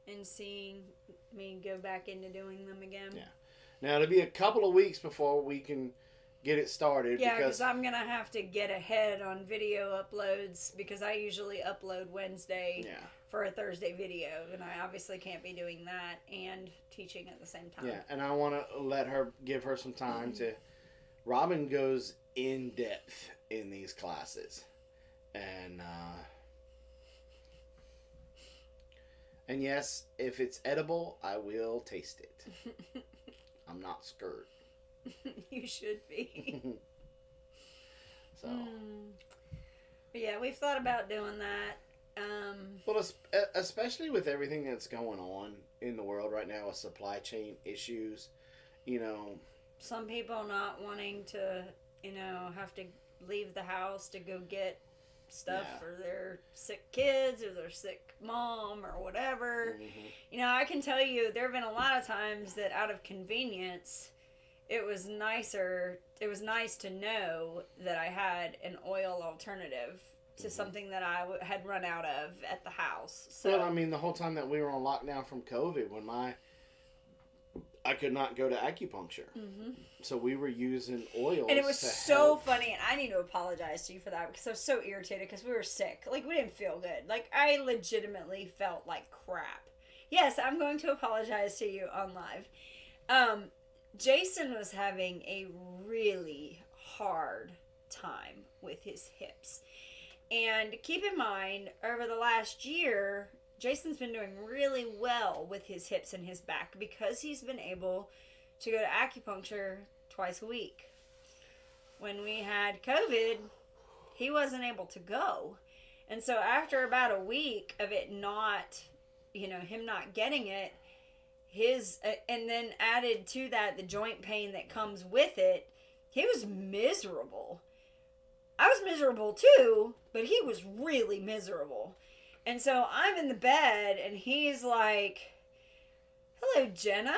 and seeing me go back into doing them again. Yeah. Now, it'll be a couple of weeks before we can get it started. Yeah, because I'm going to have to get ahead on video uploads because I usually upload Wednesday for a Thursday video, and I obviously can't be doing that and teaching at the same time. Yeah, and I want to give her some time to... Robin goes in depth in these classes. And yes, if it's edible, I will taste it. I'm not scared. You should be. So. But yeah, we've thought about doing that. Well, especially with everything that's going on in the world right now with supply chain issues, Some people not wanting to, have to leave the house to go get stuff for their sick kids or their sick mom or whatever. Mm-hmm. I can tell you there have been a lot of times that out of convenience, it was nice to know that I had an oil alternative to something that I had run out of at the house. So, well, the whole time that we were on lockdown from COVID, when I could not go to acupuncture. Mm-hmm. So we were using oils. And it was so funny, and I need to apologize to you for that because I was so irritated because we were sick. Like, we didn't feel good. Like, I legitimately felt like crap. Yes, I'm going to apologize to you on live. Jason was having a really hard time with his hips. And keep in mind, over the last year, Jason's been doing really well with his hips and his back because he's been able to go to acupuncture twice a week. When we had COVID, he wasn't able to go. And so after about a week of it not, him not getting it, and then added to that the joint pain that comes with it, he was miserable. I was miserable too, but he was really miserable. And so I'm in the bed and he's like, "Hello, Jenna.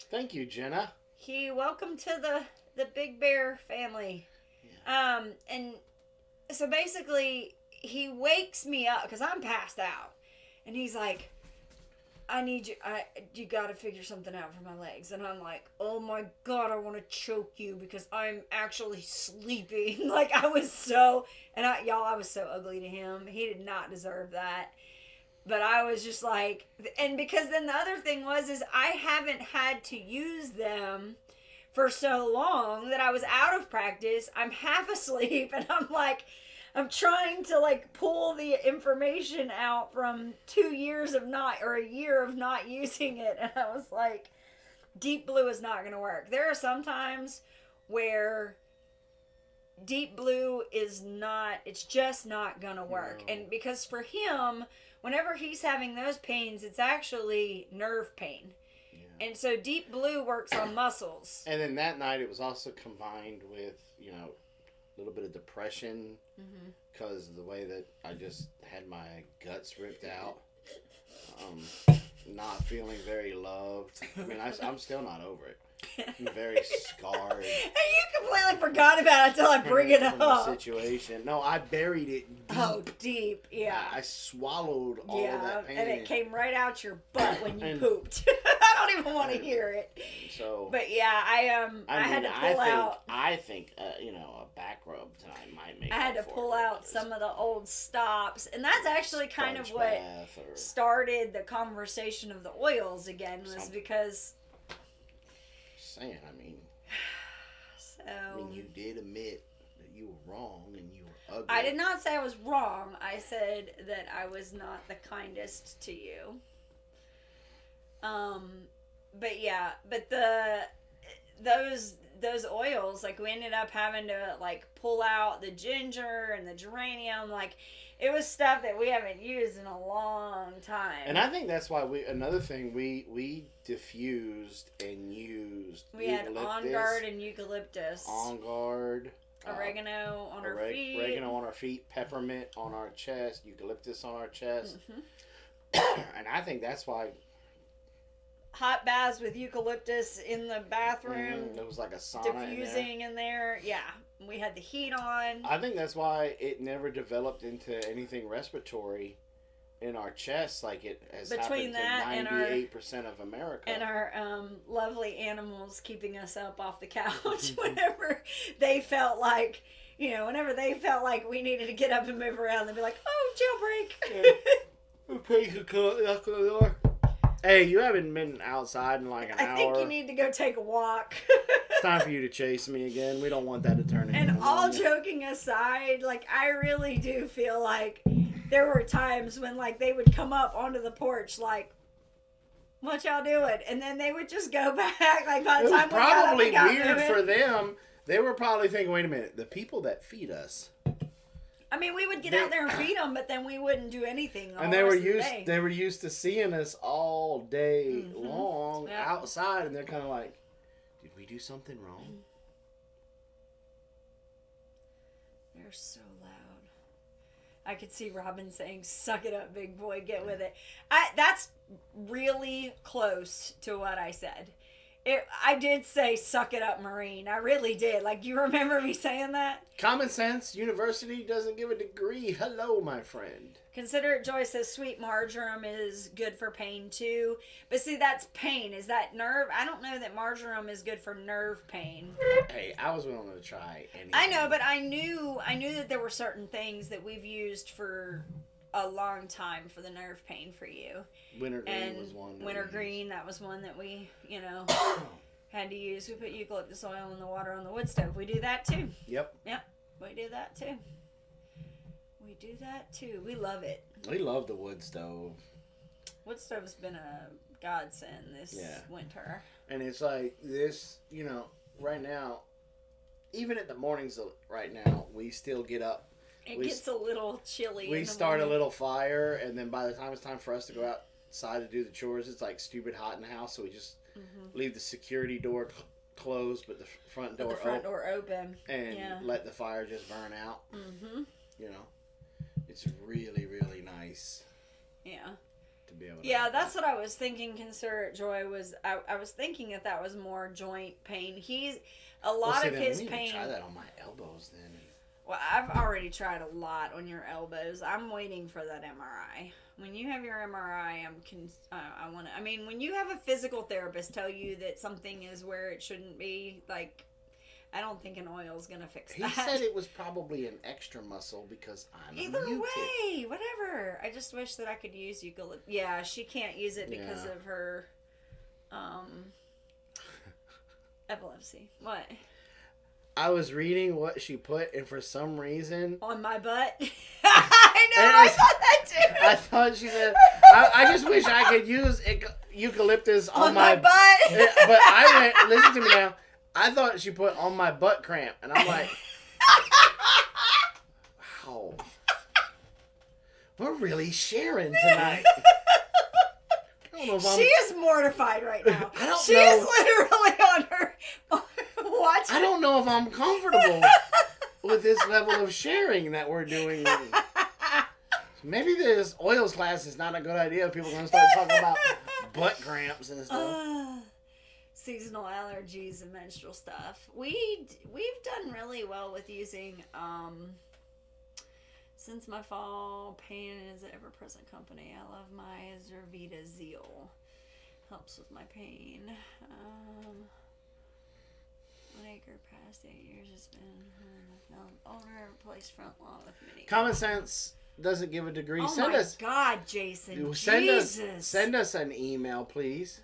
Thank you, Jenna. Welcome to the Big Bear family." Yeah. And so basically he wakes me up because I'm passed out. And he's like, "I need you. You got to figure something out for my legs." And I'm like, "Oh my God, I want to choke you because I'm actually sleeping." Like I was so ugly to him. He did not deserve that. But I was just like, and because then the other thing is I haven't had to use them for so long that I was out of practice. I'm half asleep and I'm trying to like pull the information out from 2 years of a year of not using it. And I was like, Deep Blue is not going to work. There are some times where Deep Blue it's just not going to work. No. And because for him, whenever he's having those pains, it's actually nerve pain. Yeah. And so Deep Blue works on muscles. And then that night it was also combined with, a little bit of depression because of the way that I just had my guts ripped out. Not feeling very loved. I mean, I'm still not over it. I'm very scarred. And you completely forgot about it until I bring it up. The situation. No, I buried it deep. Oh, deep, yeah. I swallowed all of that pain. And it came right out your butt when you pooped. I don't even want to hear it. So, but yeah, I had to pull out. I think a back rub tonight might make. I had to pull out some of the old stops, and that's actually kind of what started the conversation of the oils again. Was because. Saying, you did admit that you were wrong and you were ugly. I did not say I was wrong. I said that I was not the kindest to you. But those oils, like we ended up having to like pull out the ginger and the geranium, like it was stuff that we haven't used in a long time. And I think that's why we diffused and used. We had On Guard and eucalyptus. On Guard. Oregano on our feet. Oregano on our feet. Peppermint on our chest. Eucalyptus on our chest. Mm-hmm. And I think that's why. Hot baths with eucalyptus in the bathroom. It was like a sauna diffusing in there. Yeah. We had the heat on. I think that's why it never developed into anything respiratory in our chests like it has between happened to 98% of America. And our lovely animals keeping us up off the couch whenever they felt like, whenever they felt like we needed to get up and move around, they'd be like, "Oh, jailbreak." Hey, you haven't been outside in like an hour. I think you need to go take a walk. It's time for you to chase me again. We don't want that to turn into And all joking aside, like I really do feel like there were times when like they would come up onto the porch like, "What y'all doing?" And then they would just go back. Like by the time we got up, probably weird for them. They were probably thinking, "Wait a minute, the people that feed us." I mean, we would get out there and feed them, but then we wouldn't do anything. And they were used to seeing us all day long outside, and they're kind of like, "Did we do something wrong?" They're so loud. I could see Robin saying, "Suck it up, big boy, get with it." That's really close to what I said. I did say, "Suck it up, Marine." I really did. Like, you remember me saying that? Common sense. University doesn't give a degree. Hello, my friend. Consider it joy says sweet marjoram is good for pain too. But see, that's pain. Is that nerve? I don't know that marjoram is good for nerve pain. Hey, I was willing to try anything. I know, but I knew that there were certain things that we've used for a long time for the nerve pain for you. Wintergreen was one. Wintergreen, that was one that we, had to use. We put eucalyptus oil in the water on the wood stove. We do that too. Yep, we do that too. We love it. We love the wood stove. Wood stove's been a godsend this winter. And it's like this, right now, even at the mornings right now, we still get up. It gets a little chilly. We start a little fire, and then by the time it's time for us to go outside to do the chores, it's like stupid hot in the house, so we just leave the security door closed, but the front door open. And let the fire just burn out. Mm-hmm. It's really, really nice. Yeah. To be able to that's what I was thinking. Concert Joy was. I was thinking that was more joint pain. He's a lot of his pain. Try that on my elbows then. Well, I've already tried a lot on your elbows. I'm waiting for that MRI. When you have your MRI, when you have a physical therapist tell you that something is where it shouldn't be, like, I don't think an oil is going to fix that. He said it was probably an extra muscle because I'm Either way, whatever. I just wish that I could use eucalyptus. Yeah, she can't use it because of her epilepsy. What? I was reading what she put, and for some reason... On my butt? I know, I thought that too. I thought she said, I just wish I could use eucalyptus on my butt. But I went, listen to me now, I thought she put on my butt cramp, and I'm like, wow. We're really sharing tonight. She is mortified right now. She know. is literally on her watching. I don't know if I'm comfortable with this level of sharing that we're doing. Maybe this oils class is not a good idea. People are going to start talking about butt cramps and stuff. Seasonal allergies and menstrual stuff. We've done really well with using since my fall pain is an ever-present company. I love my Zervita Zeal. Helps with my pain. 1 acre past 8 years has been owner replaced front lawn with mini. Common sense doesn't give a degree. Oh my God, Jason! Send us an email, please.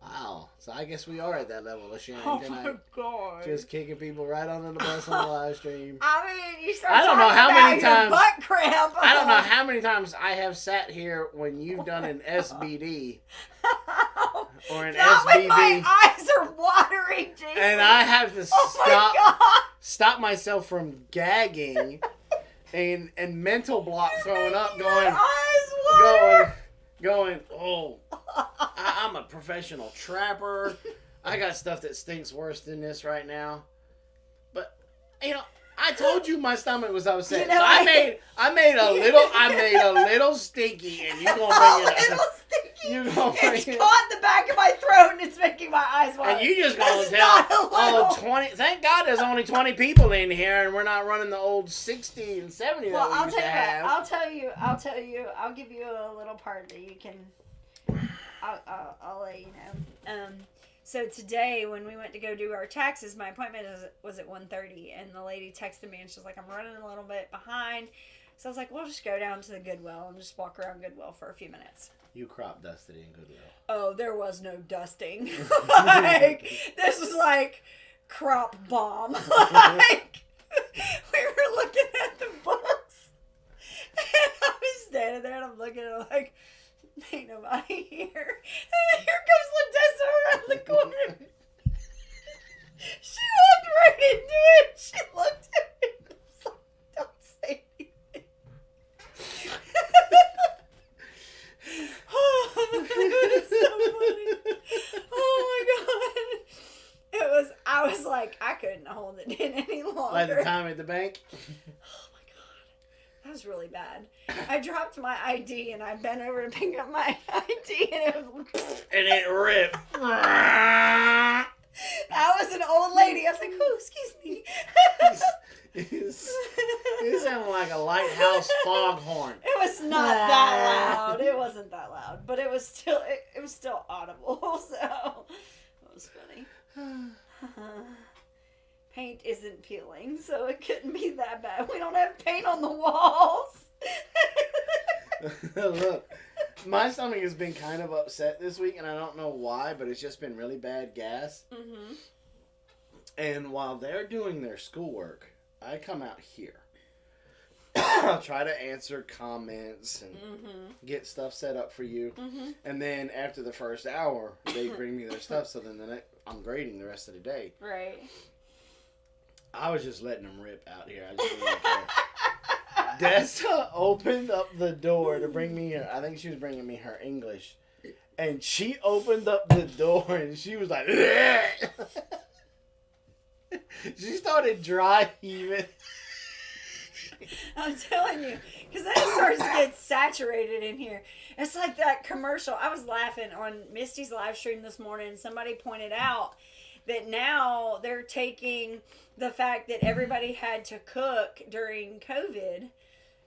Wow. So I guess we are at that level of sharing tonight. Oh my God. Just kicking people right under the bus on the live stream. I mean, you start I don't know how many times butt cramp. I don't know how many times I have sat here when you've done an SBD or an SBD. My eyes are watering, Jason. And I have to stop myself from gagging and mental block throwing up going, oh, I'm a professional trapper. I got stuff that stinks worse than this right now. But, I told you my stomach was upset. So I made a little stinky, and you're going to bring it up. It's caught in the back of my throat and it's making my eyes water. And you just going to tell 20. Thank God there's only 20 people in here and we're not running the old 60 and 70 that we used to have. I'll tell you. I'll give you a little part that you can. I'll let you know. So today when we went to go do our taxes, my appointment was at 1:30, and the lady texted me and she's like, I'm running a little bit behind. So I was like, we'll just go down to the Goodwill and just walk around Goodwill for a few minutes. You crop dusted in Goodwill. Oh, there was no dusting. This was like crop bomb. We were looking at the books, and I was standing there and I'm looking at it like, ain't nobody here. And here comes Ladessa around the corner. She walked right into it. She looked at me and was like, don't say anything. Oh, it was so funny. Oh my God. I was like, I couldn't hold it in any longer. Like the time at the bank? Oh my God. That was really bad. I dropped my ID and I bent over to pick up my ID and it ripped. I was an old lady. I was like, oh, excuse me. It sounded like a lighthouse foghorn. It was not that loud. It wasn't that loud, but it was still audible. So it was funny. Paint isn't peeling, so it couldn't be that bad. We don't have paint on the walls. Look, my stomach has been kind of upset this week, and I don't know why, but it's just been really bad gas. Mm-hmm. And while they're doing their schoolwork, I come out here. I'll try to answer comments and Mm-hmm. get stuff set up for you. Mm-hmm. And then after the first hour, they bring me their stuff. So then I'm grading the rest of the day. Right. I was just letting them rip out here. I just didn't care. Dessa opened up the door to bring me her. I think she was bringing me her English. And she opened up the door and she was like, she started dry heaving. I'm telling you, because then it starts to get saturated in here. It's like that commercial. I was laughing on Misty's live stream this morning. Somebody pointed out that now they're taking the fact that everybody had to cook during COVID,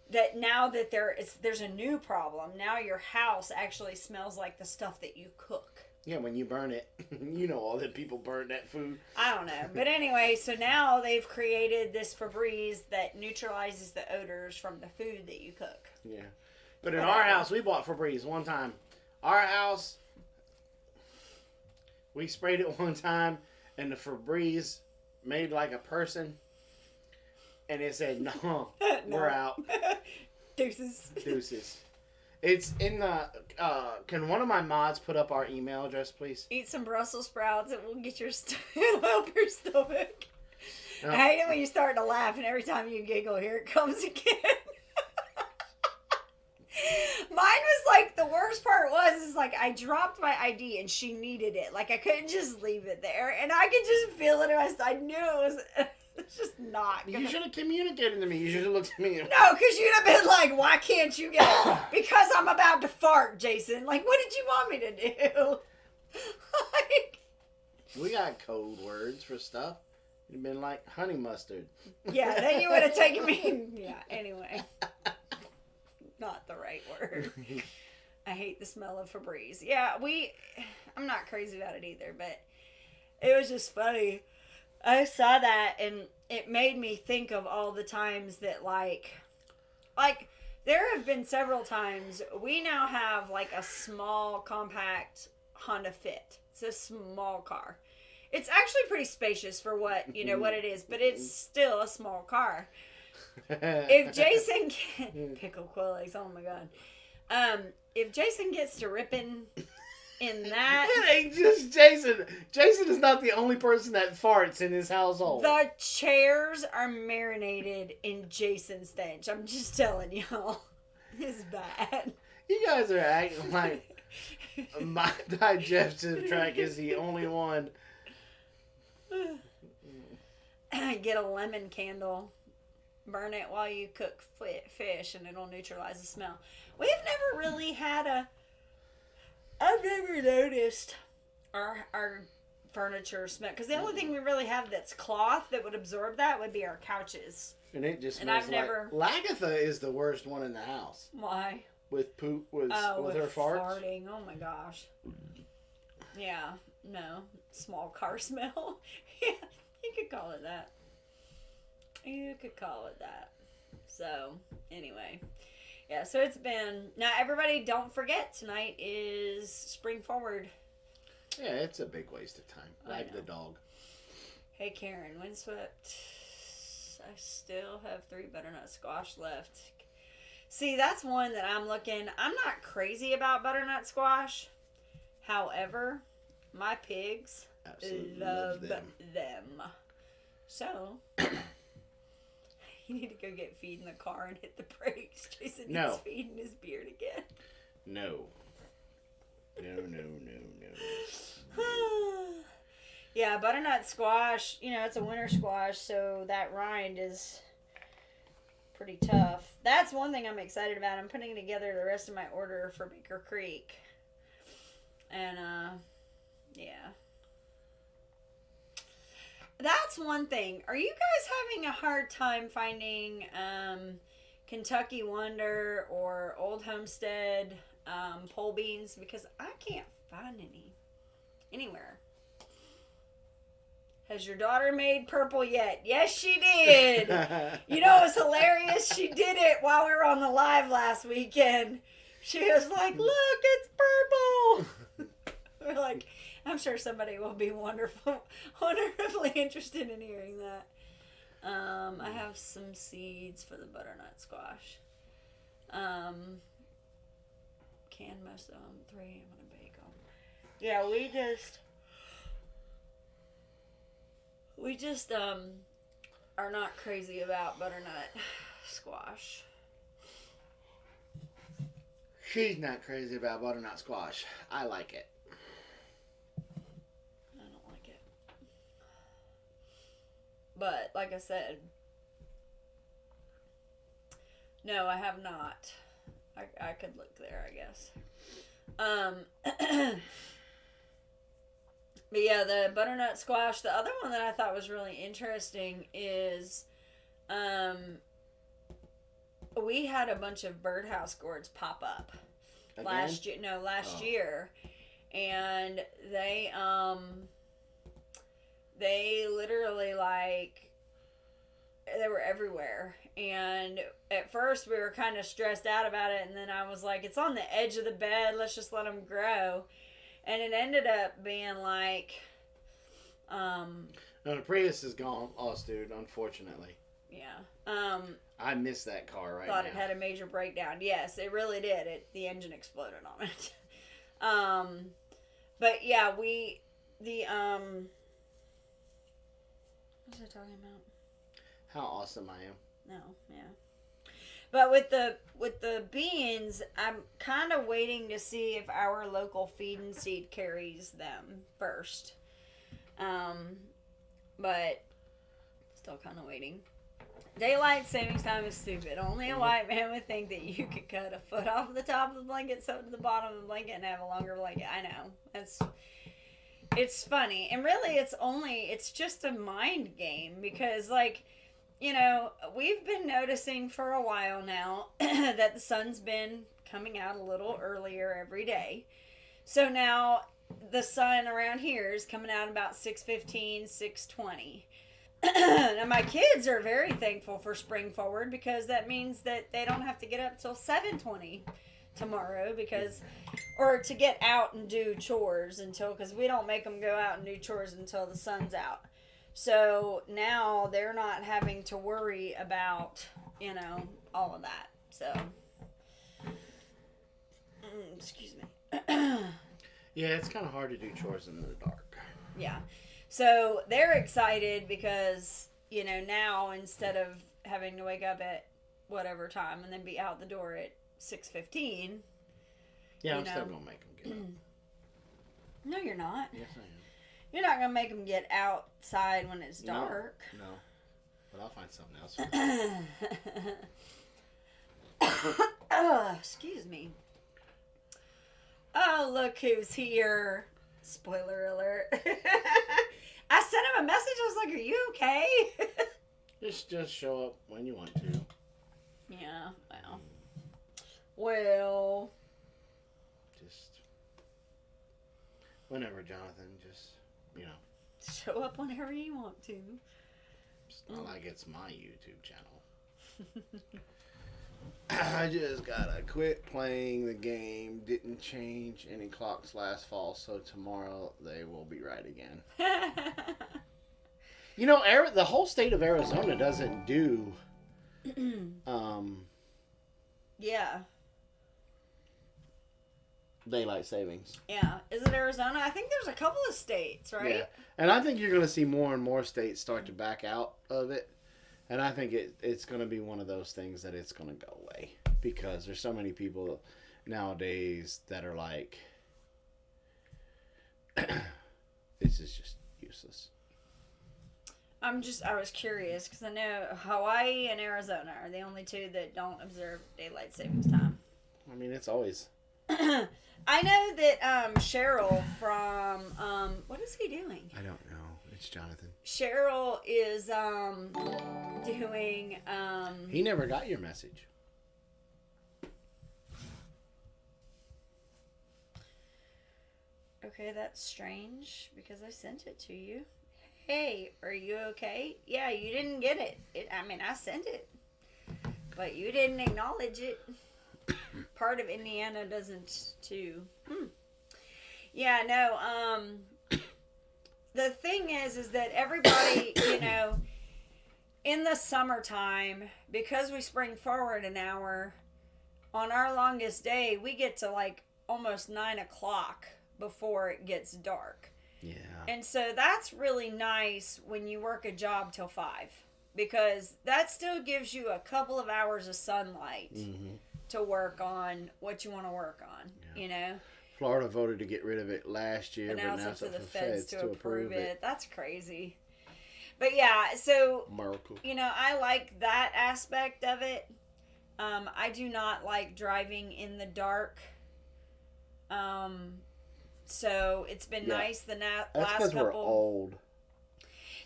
that now that there's a new problem. Now your house actually smells like the stuff that you cook. Yeah, when you burn it, you know all that people burn that food. I don't know. But anyway, so now they've created this Febreze that neutralizes the odors from the food that you cook. Yeah. But in our house, we bought Febreze one time. Our house, we sprayed it one time, and the Febreze made like a person, and it said, no, we're out. Deuces. It's in the, can one of my mods put up our email address, please? Eat some Brussels sprouts and we'll get it'll help your stomach. No. I hate it when you start to laugh and every time you giggle, here it comes again. Mine was like, the worst part is like I dropped my ID and she needed it. Like I couldn't just leave it there. And I could just feel it in my I knew it was... It's just not gonna... You should have communicated to me. You should have looked at me. No, because you'd have been like, why can't you get it? Because I'm about to fart, Jason. Like, what did you want me to do? Like... We got code words for stuff. You'd been like honey mustard. Yeah, then you would have taken me... Yeah, anyway. Not the right word. I hate the smell of Febreze. Yeah, I'm not crazy about it either, but it was just funny. I saw that and it made me think of all the times that like there have been several times we now have like a small compact Honda Fit. It's a small car. It's actually pretty spacious for what it is, but it's still a small car. If Jason pickle quillies, oh my god. If Jason gets to ripping in that, it ain't just Jason. Jason is not the only person that farts in his household. The chairs are marinated in Jason's stench. I'm just telling y'all. It's bad. You guys are acting like my digestive tract is the only one. Get a lemon candle. Burn it while you cook fish and it'll neutralize the smell. We've never really had I've never noticed our furniture smell. Because the only thing we really have that's cloth that would absorb that would be our couches. And it just And smells Lagatha is the worst one in the house. Why? With poop, with her farts. Farting. Oh my gosh. Yeah. No. Small car smell. Yeah. You could call it that. So, anyway. Yeah, so it's been... Now, everybody, don't forget, tonight is Spring Forward. Yeah, it's a big waste of time. Like the dog. Hey, Karen, windswept. I still have 3 butternut squash left. See, that's one that I'm looking... I'm not crazy about butternut squash. However, my pigs love them. So... You need to go get feed in the car and hit the brakes. Jason needs feeding his beard again. No. Yeah, butternut squash, it's a winter squash, so that rind is pretty tough. That's one thing I'm excited about. I'm putting together the rest of my order for Baker Creek. And, yeah. That's one thing. Are you guys having a hard time finding Kentucky Wonder or Old Homestead pole beans? Because I can't find any anywhere. Has your daughter made purple yet? Yes, she did. You know, it was hilarious. She did it while we were on the live last weekend. She was like, look, it's purple. We're like... I'm sure somebody will be wonderfully interested in hearing that. I have some seeds for the butternut squash. Canned most of them. 3, I'm gonna bake them. Yeah, we just are not crazy about butternut squash. She's not crazy about butternut squash. I like it. I don't like it. But, like I said, no, I have not. I could look there, I guess. But yeah, the butternut squash. The other one that I thought was really interesting is, we had a bunch of birdhouse gourds pop up Again? last year, and they literally they were everywhere. And at first we were kind of stressed out about it, and then I was like, it's on the edge of the bed, let's just let them grow. And it ended up being like, no, the Prius is gone, dude, unfortunately. Yeah. I miss that car right Thought now. it had a major breakdown. Yes, it really did. The engine exploded on it. But yeah, what was I talking about? How awesome I am. No, yeah. But with the beans, I'm kind of waiting to see if our local feed and seed carries them first. But still kind of waiting. Daylight savings time is stupid. Only a white man would think that you could cut a foot off the top of the blanket, sew it to the bottom of the blanket, and have a longer blanket. I know. It's funny. And really, it's just a mind game because, like, you know, we've been noticing for a while now that the sun's been coming out a little earlier every day. So now the sun around here is coming out about 6:15, 6:20. Now my kids are very thankful for spring forward because that means that they don't have to get up till 7:20 tomorrow or to get out and do chores because we don't make them go out and do chores until the sun's out. So now they're not having to worry about, all of that. So, excuse me. Yeah, it's kind of hard to do chores in the dark. Yeah. So they're excited because, now instead of having to wake up at whatever time and then be out the door at 6:15. Yeah, I'm still going to make them get up. No, you're not. Yes, I am. You're not going to make them get outside when it's dark. No. But I'll find something else. Excuse me. Oh, look who's here. Spoiler alert. I sent him a message. I was like, are you okay? Just show up when you want to. Yeah, well. Just whenever, Jonathan. Just, show up whenever you want to. It's not like it's my YouTube channel. I just gotta quit playing the game. Didn't change any clocks last fall, so tomorrow they will be right again. The whole state of Arizona doesn't do yeah. daylight savings. Yeah. Is it Arizona? I think there's a couple of states, right? Yeah. And I think you're going to see more and more states start to back out of it. And I think it's going to be one of those things that it's going to go away. Because there's so many people nowadays that are like, this is just useless. I was curious because I know Hawaii and Arizona are the only two that don't observe daylight savings time. I mean, it's always... I know that Cheryl from what is he doing? I don't know. It's Jonathan. Cheryl is doing He never got your message. Okay, that's strange because I sent it to you. Hey, are you okay? Yeah, you didn't get it. I sent it. But you didn't acknowledge it. Part of Indiana doesn't too. Yeah, no, the thing is that everybody, in the summertime, because we spring forward an hour, on our longest day, we get to like almost 9 o'clock before it gets dark. Yeah. And so that's really nice when you work a job till 5, because that still gives you a couple of hours of sunlight to work on what you want to work on, you know? Florida voted to get rid of it last year, But now it's up to the feds to approve it. it. That's crazy. But yeah, so, Miracle. you know, I like that aspect of it. I do not like driving in the dark. So it's been nice the last couple. We're old.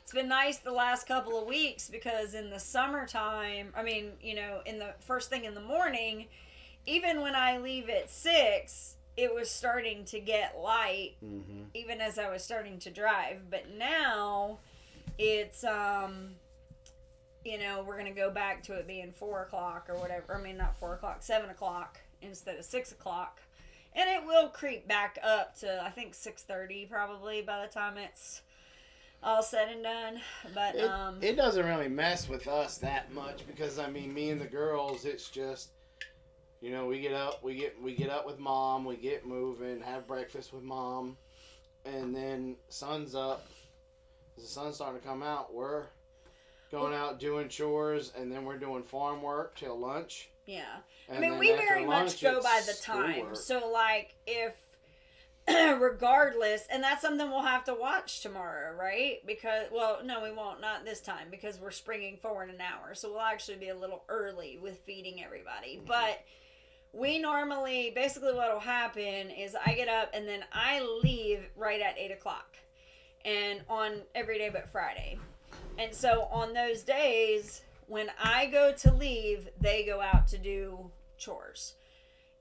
It's been nice the last couple of weeks, because in the summertime, I mean, you know, in the first thing in the morning, even when I leave at 6, it was starting to get light, even as I was starting to drive. But now it's, you know, we're going to go back to it being 4 o'clock or whatever. I mean, not 4 o'clock, 7 o'clock instead of 6 o'clock. And it will creep back up to, I think, 6:30 probably by the time it's all said and done. But it doesn't really mess with us that much, because I mean, me and the girls, it's just, you know, we get up with mom, we get moving, have breakfast with mom, and then sun's up. As the sun's starting to come out, we're going out doing chores, and then we're doing farm work till lunch. Yeah. And I mean, then we after very much lunch, go it's by the time. schoolwork. So, like, if, regardless, and that's something we'll have to watch tomorrow, right? Because, well, no, we won't, not this time, because we're springing forward an hour. So we'll actually be a little early with feeding everybody. But we normally, basically what will happen is I get up and then I leave right at 8 o'clock. And on every day but Friday. And so on those days, when I go to leave, they go out to do chores.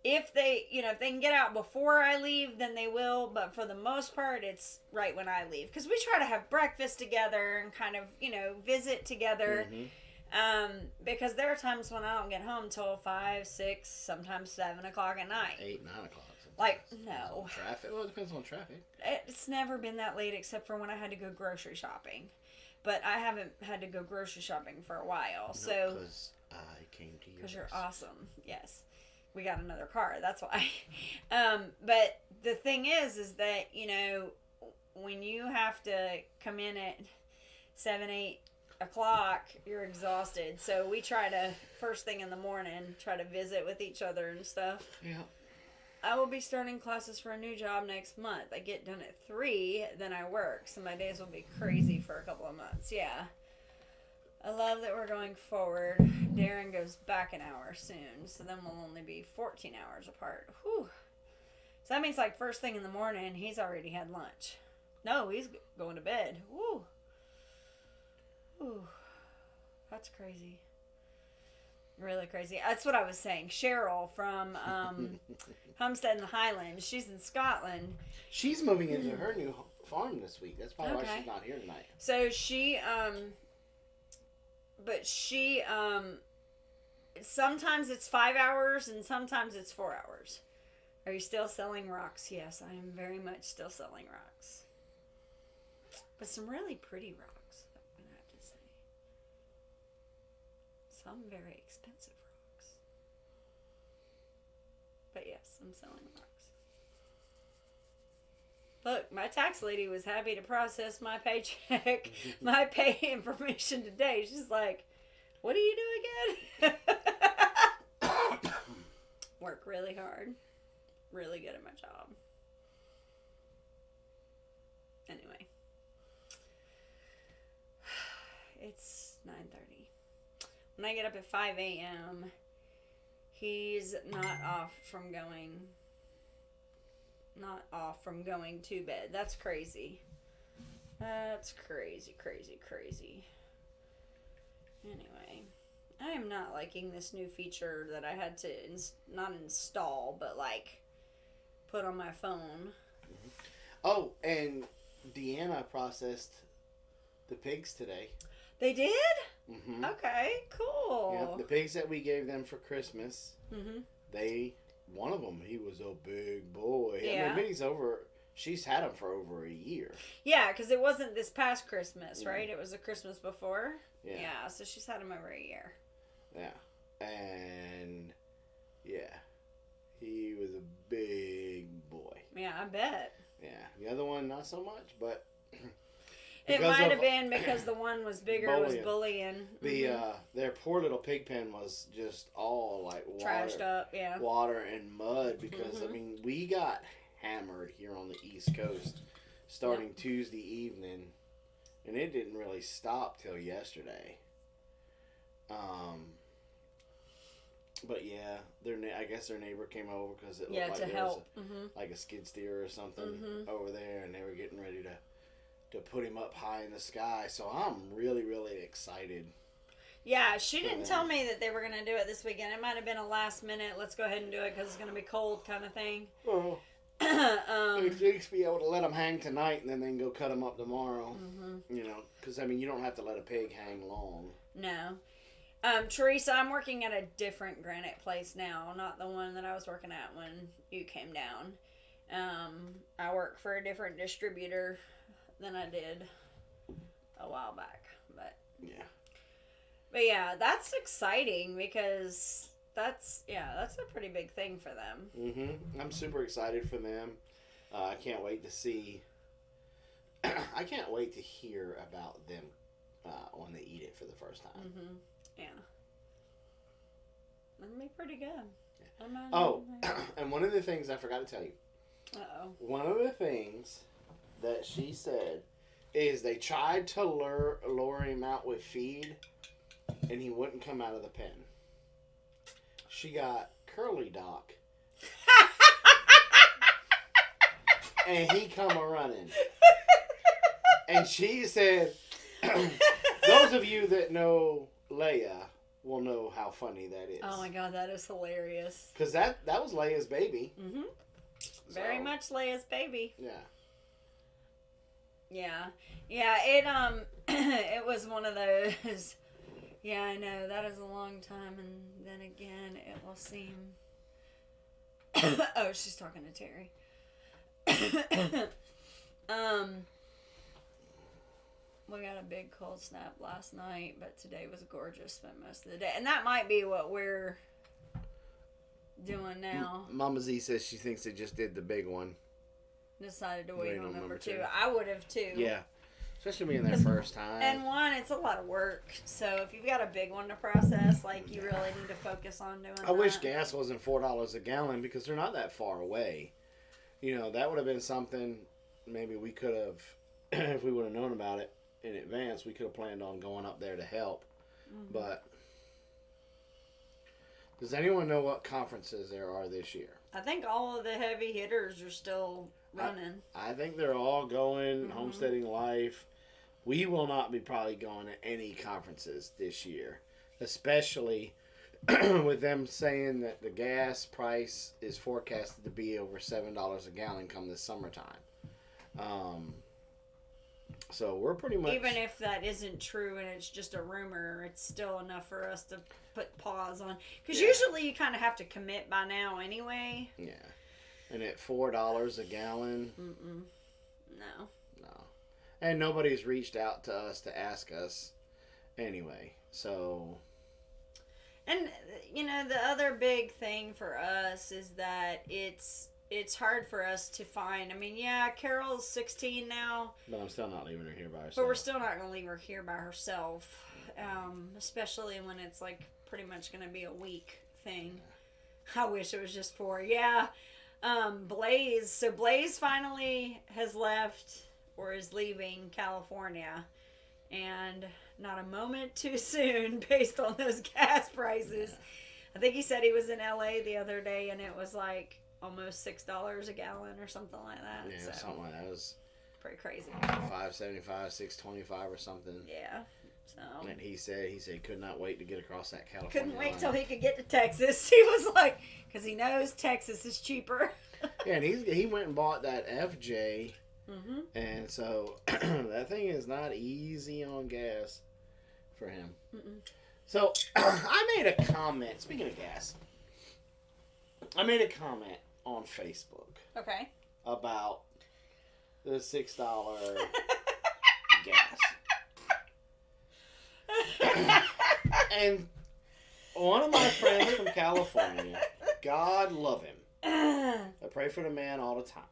If they, you know, if they can get out before I leave, then they will. But for the most part, it's right when I leave. Because we try to have breakfast together and kind of, you know, visit together. Because there are times when I don't get home till 5, 6, sometimes 7 o'clock at night. 8, 9 o'clock. Like, no. Traffic. Well, it depends on traffic. It's never been that late except for when I had to go grocery shopping. But I haven't had to go grocery shopping for a while. So Because I came to you. Because you're awesome. Yes. We got another car. That's why. But the thing is that, you know, when you have to come in at 7, 8 o'clock, you're exhausted. So we try to, first thing in the morning, try to visit with each other and stuff. Yeah. I will be starting classes for a new job next month. I get done at 3, then I work. So my days will be crazy for a couple of months. Yeah. I love that we're going forward. Darren goes back an hour soon. So then we'll only be 14 hours apart. Whew. So that means like first thing in the morning, he's already had lunch. No, he's going to bed. Woo. Ooh. That's crazy. Really crazy. That's what I was saying. Cheryl from Homestead in the Highlands. She's in Scotland. She's moving into her new farm this week. That's probably why she's not here tonight. So she, sometimes it's 5 hours and sometimes it's 4 hours. Are you still selling rocks? Yes, I am very much still selling rocks. But some really pretty rocks, I'm going to have to say. Some very expensive rocks. But yes, I'm selling rocks. Look, my tax lady was happy to process my paycheck, my pay information today. She's like, what do you do again? Work really hard. Really good at my job. Anyway. It's 9:30. When I get up at 5 a.m., he's not off from going to bed. That's crazy. That's crazy. Anyway, I am not liking this new feature that I had to not install, but like put on my phone. Oh, and Deanna processed the pigs today. They did? Mm-hmm. Okay, cool. Yeah, the pigs that we gave them for Christmas, Mm-hmm. one of them, he was a big boy. Yeah. I mean, she's had him for over a year. Yeah, because it wasn't this past Christmas, right? It was the Christmas before. Yeah, so she's had him over a year. Yeah. And, yeah. He was a big boy. Yeah, I bet. Yeah. The other one, not so much, but... It might have been because the one was bigger, was bullying. Their poor little pig pen was just all like water, trashed up, yeah. Water and mud because I mean we got hammered here on the East Coast starting Tuesday evening, and it didn't really stop till yesterday. But yeah, I guess their neighbor came over because it looked like to there help. was like a skid steer or something over there, and they were getting ready to put him up high in the sky. So I'm really, really excited. Yeah, she didn't tell me that they were going to do it this weekend. It might have been a last minute, let's go ahead and do it because it's going to be cold kind of thing. Oh. At least be able to let them hang tonight and then they can go cut them up tomorrow. You know, because I mean, you don't have to let a pig hang long. No. Teresa, I'm working at a different granite place now, not the one that I was working at when you came down. I work for a different distributor than I did a while back, but yeah, that's exciting because that's a pretty big thing for them. I'm super excited for them. I can't wait to see. I can't wait to hear about them when they eat it for the first time. Yeah, that'll be pretty good. Yeah. And one of the things I forgot to tell you. One of the things that she said is they tried to lure him out with feed and he wouldn't come out of the pen. She got Curly Doc and he come a running. And she said, those of you that know Leia will know how funny that is. Oh my God, that is hilarious. Because that was Leia's baby. Very much Leia's baby. Yeah. Yeah, it it was one of those. Yeah, I know that is a long time, and then again, it will seem. Oh, she's talking to Terry. We got a big cold snap last night, but today was gorgeous. Spent most of the day, and that might be what we're doing now. Mama Z says she thinks they just did the big one. Decided to wait on number two. I would have too. Yeah. Especially being their first time. And one, it's a lot of work. So if you've got a big one to process, like you really need to focus on doing that. I wish gas wasn't $4 a gallon because they're not that far away. You know, that would have been something maybe we could have, if we would have known about it in advance, we could have planned on going up there to help. But does anyone know what conferences there are this year? I think all of the heavy hitters are still running. I think they're all going. Homesteading Life. We will not be probably going to any conferences this year, especially with them saying that the gas price is forecasted to be over $7 a gallon come this summertime. So we're pretty much... Even if that isn't true and it's just a rumor, it's still enough for us to put pause on. Because usually you kind of have to commit by now anyway. Yeah. And at $4 a gallon... No. And nobody's reached out to us to ask us anyway, so... And, you know, the other big thing for us is that it's hard for us to find... I mean, yeah, Carol's 16 now. But I'm still not leaving her here by herself. But we're still not going to leave her here by herself. Especially when it's, like, pretty much going to be a week thing. I wish it was just 4. Yeah. Blaze. So Blaze finally has left... or is leaving California, and not a moment too soon based on those gas prices. I think he said he was in LA the other day and it was like almost $6 a gallon or something like that. Yeah, so, something like that. It was pretty crazy. $5.75, $6.25 or something. Yeah. So. And he said he could not wait to get across that California Couldn't wait line. till he could get to Texas. He was like, because he knows Texas is cheaper. Yeah, and he went and bought that FJ. And so that thing is not easy on gas for him. So I made a comment. Speaking of gas, I made a comment on Facebook. Okay. About the $6 gas. And one of my friends from California, God love him, I pray for the man all the time,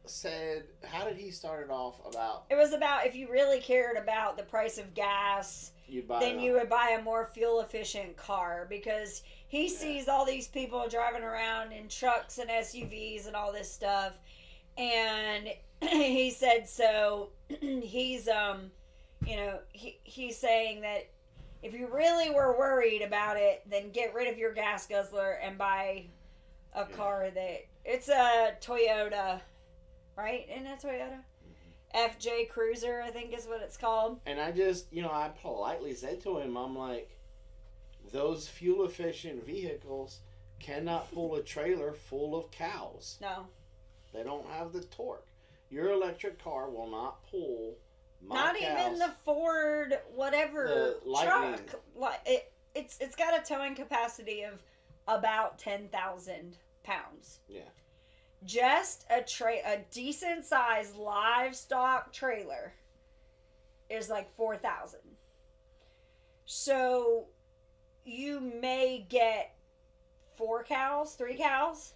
said, how did he start it off about? It was about if you really cared about the price of gas, you would buy a more fuel efficient car, because he sees all these people driving around in trucks and SUVs and all this stuff, and he said so. He's he's saying that if you really were worried about it, then get rid of your gas guzzler and buy a car that it's a Toyota. Right? Isn't it Toyota? FJ Cruiser, I think is what it's called. And I just, I politely said to him, I'm like, those fuel-efficient vehicles cannot pull a trailer full of cows. No. They don't have the torque. Your electric car will not pull not cows. Even the Ford whatever truck. It's got a towing capacity of about 10,000 pounds. Yeah. Just a decent sized livestock trailer is like 4,000. So you may get 4 cows, 3 cows.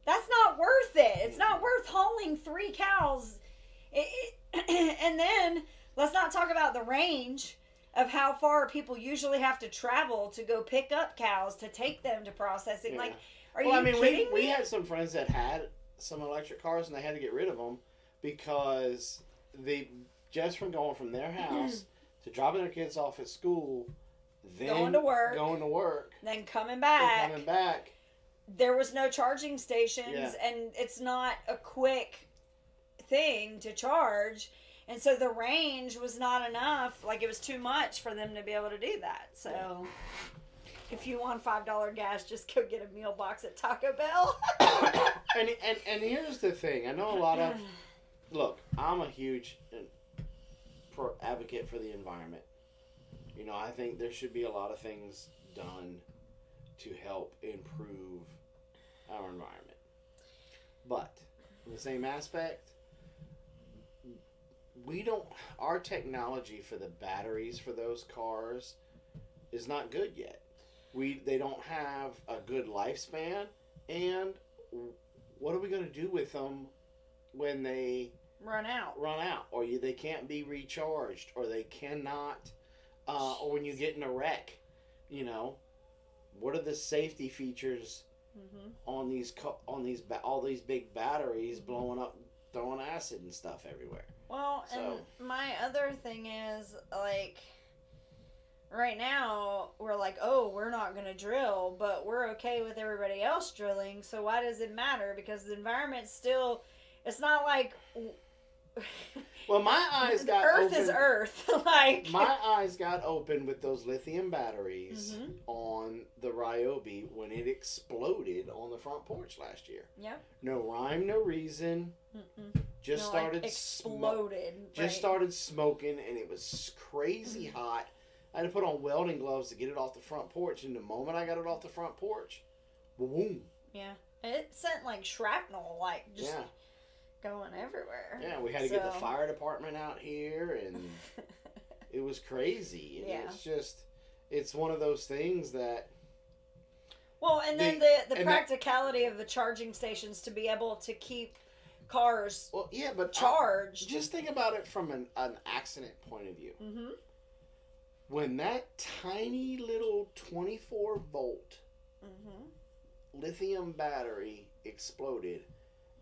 That's not worth it. It's not worth hauling 3 cows. And then let's not talk about the range of how far people usually have to travel to go pick up cows to take them to processing. Yeah. Like, Are you kidding me? We had some friends that had some electric cars and they had to get rid of them because they just from going from their house to dropping their kids off at school, then going to work, then coming back. There was no charging stations, and it's not a quick thing to charge. And so the range was not enough. Like, it was too much for them to be able to do that. So if you want $5 gas, just go get a meal box at Taco Bell. and here's the thing. I know a lot of... Look, I'm a huge advocate for the environment. I think there should be a lot of things done to help improve our environment. But, in the same aspect, our technology for the batteries for those cars is not good yet. They don't have a good lifespan, and what are we going to do with them when they run out, or they can't be recharged, or they cannot, or when you get in a wreck, what are the safety features on all these big batteries blowing up, throwing acid and stuff everywhere? Well, and my other thing is, like, right now we're like, oh, we're not going to drill, but we're okay with everybody else drilling, so why does it matter? Because the environment's still, it's not like... Well, my eyes got Earth open. is Earth. Like, my eyes got open with those lithium batteries on the Ryobi when it exploded on the front porch last year. Yep. No rhyme, no reason. Just started exploded. Just started smoking, and it was crazy hot. I had to put on welding gloves to get it off the front porch, and the moment I got it off the front porch, boom. Yeah. It sent like shrapnel, like just going everywhere. Yeah, we had to get the fire department out here, and it was crazy. And it's one of those things that... Well, and then the practicality of the charging stations to be able to keep cars charged. Just think about it from an accident point of view. Mm-hmm. When that tiny little 24-volt lithium battery exploded,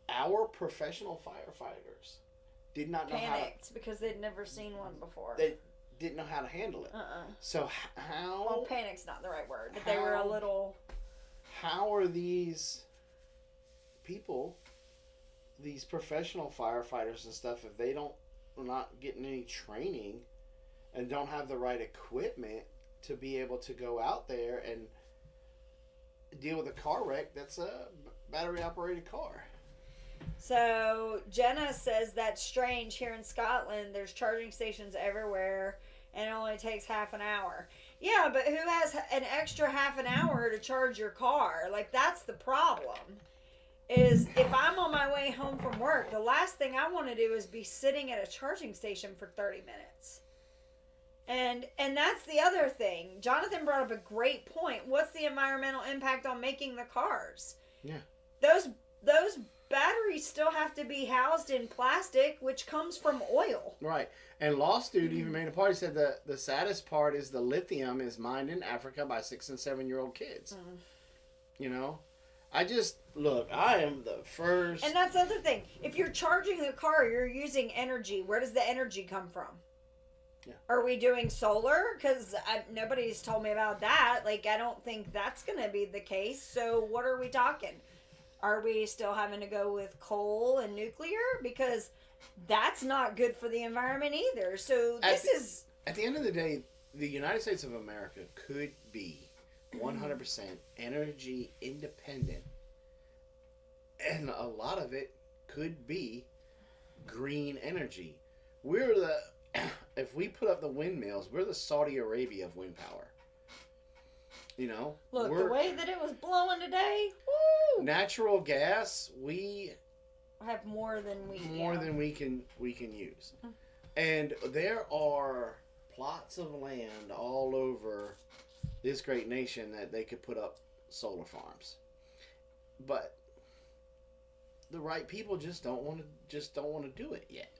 our professional firefighters did not know panicked because they'd never seen one before. They didn't know how to handle it. So how... Well, panic's not the right word, but they were a little... How are these people, these professional firefighters and stuff, if they're not getting any training and don't have the right equipment to be able to go out there and deal with a car wreck that's a battery-operated car? So Jenna says that's strange. Here in Scotland, there's charging stations everywhere, and it only takes half an hour. Yeah, but who has an extra half an hour to charge your car? Like, that's the problem. is if I'm on my way home from work, the last thing I want to do is be sitting at a charging station for 30 minutes. And that's the other thing. Jonathan brought up a great point. What's the environmental impact on making the cars? Yeah. Those batteries still have to be housed in plastic, which comes from oil. Right. And Lost Dude even made a part. He said the saddest part is the lithium is mined in Africa by 6 and 7-year-old kids. You know? I am the first. And that's the other thing. If you're charging the car, you're using energy. Where does the energy come from? Yeah. Are we doing solar? Because nobody's told me about that. Like, I don't think that's going to be the case. So what are we talking? Are we still having to go with coal and nuclear? Because that's not good for the environment either. So At the end of the day, the United States of America could be 100% energy independent. And a lot of it could be green energy. If we put up the windmills, we're the Saudi Arabia of wind power. You know? Look, the way that it was blowing today, woo! Natural gas, we have more than we can use. And there are plots of land all over this great nation that they could put up solar farms. But the right people just don't want to do it yet.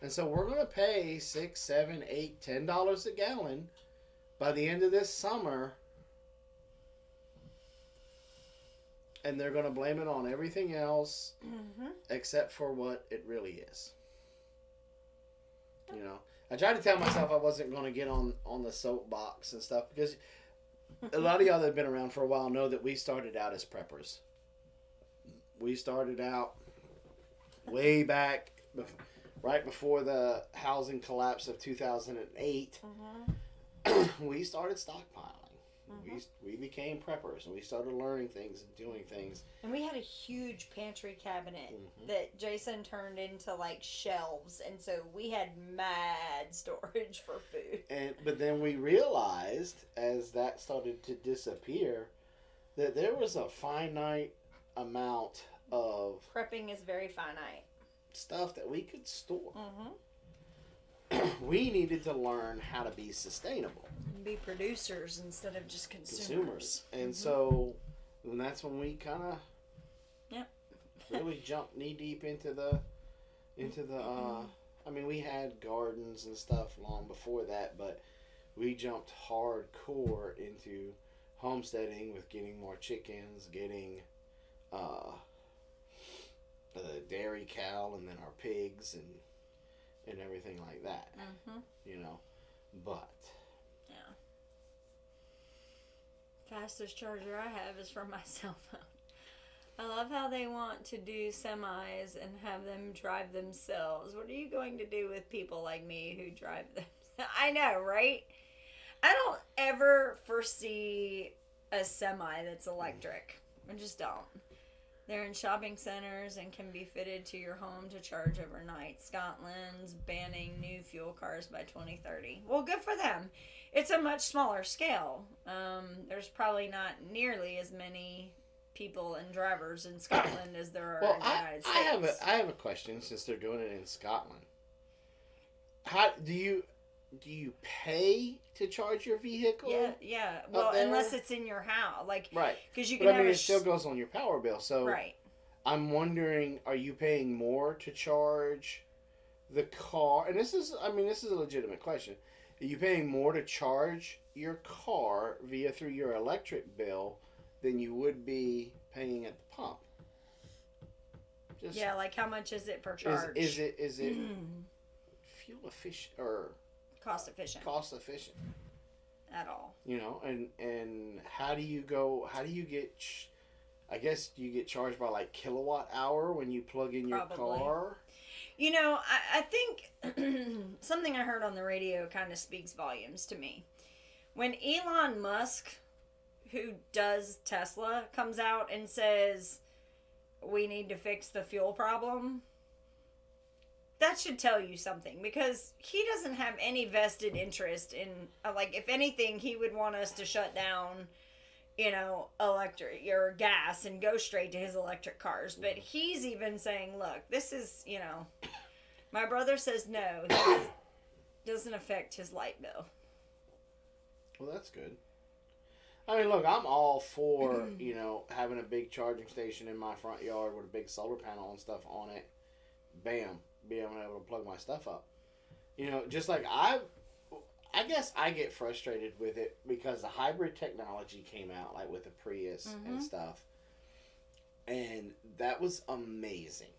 And so we're going to pay $6, $7, $8, $10 a gallon by the end of this summer. And they're going to blame it on everything else except for what it really is. You know, I tried to tell myself I wasn't going to get on the soapbox and stuff because a lot of y'all that have been around for a while know that we started out as preppers. We started out way back, right before the housing collapse of 2008. We started stockpiling. We became preppers, and we started learning things and doing things. And we had a huge pantry cabinet that Jason turned into like shelves, and so we had mad storage for food. But then we realized, as that started to disappear, that there was a finite amount of prepping is very finite stuff that we could store. We needed to learn how to be sustainable. Be producers instead of just consumers. And so, and that's when we kind of really jumped knee deep into the I mean, we had gardens and stuff long before that, but we jumped hardcore into homesteading with getting more chickens, getting the dairy cow, and then our pigs and everything like that. You know, but fastest charger I have is from my cell phone. I love how they want to do semis and have them drive themselves. What are you going to do with people like me who drive them? I know, right? I don't ever foresee a semi that's electric. I just don't. They're in shopping centers and can be fitted to your home to charge overnight. Scotland's banning new fuel cars by 2030. Well, good for them. It's a much smaller scale. There's probably not nearly as many people and drivers in Scotland as there are in the United States. I have a question since they're doing it in Scotland. How do you pay to charge your vehicle? Yeah. Well, unless it's in your house, like right, because you can. But I mean, it still goes on your power bill. So right. I'm wondering, are you paying more to charge the car? And this is a legitimate question. Are you paying more to charge your car through your electric bill than you would be paying at the pump? Like how much is it per charge? Is it fuel efficient or cost efficient? Cost efficient at all? You know, and how do you get? I guess you get charged by like kilowatt hour when you plug in your car. You know, I think something I heard on the radio kind of speaks volumes to me. When Elon Musk, who does Tesla, comes out and says, we need to fix the fuel problem, that should tell you something. Because he doesn't have any vested interest in, like, if anything, he would want us to shut down electric or gas and go straight to his electric cars. But he's even saying, look, this is, my brother says no, that doesn't affect his light bill. Well, that's good. I mean, look, I'm all for, having a big charging station in my front yard with a big solar panel and stuff on it. Bam. Being able to plug my stuff up. Just like I guess I get frustrated with it because the hybrid technology came out, like with the Prius and stuff. And that was amazing.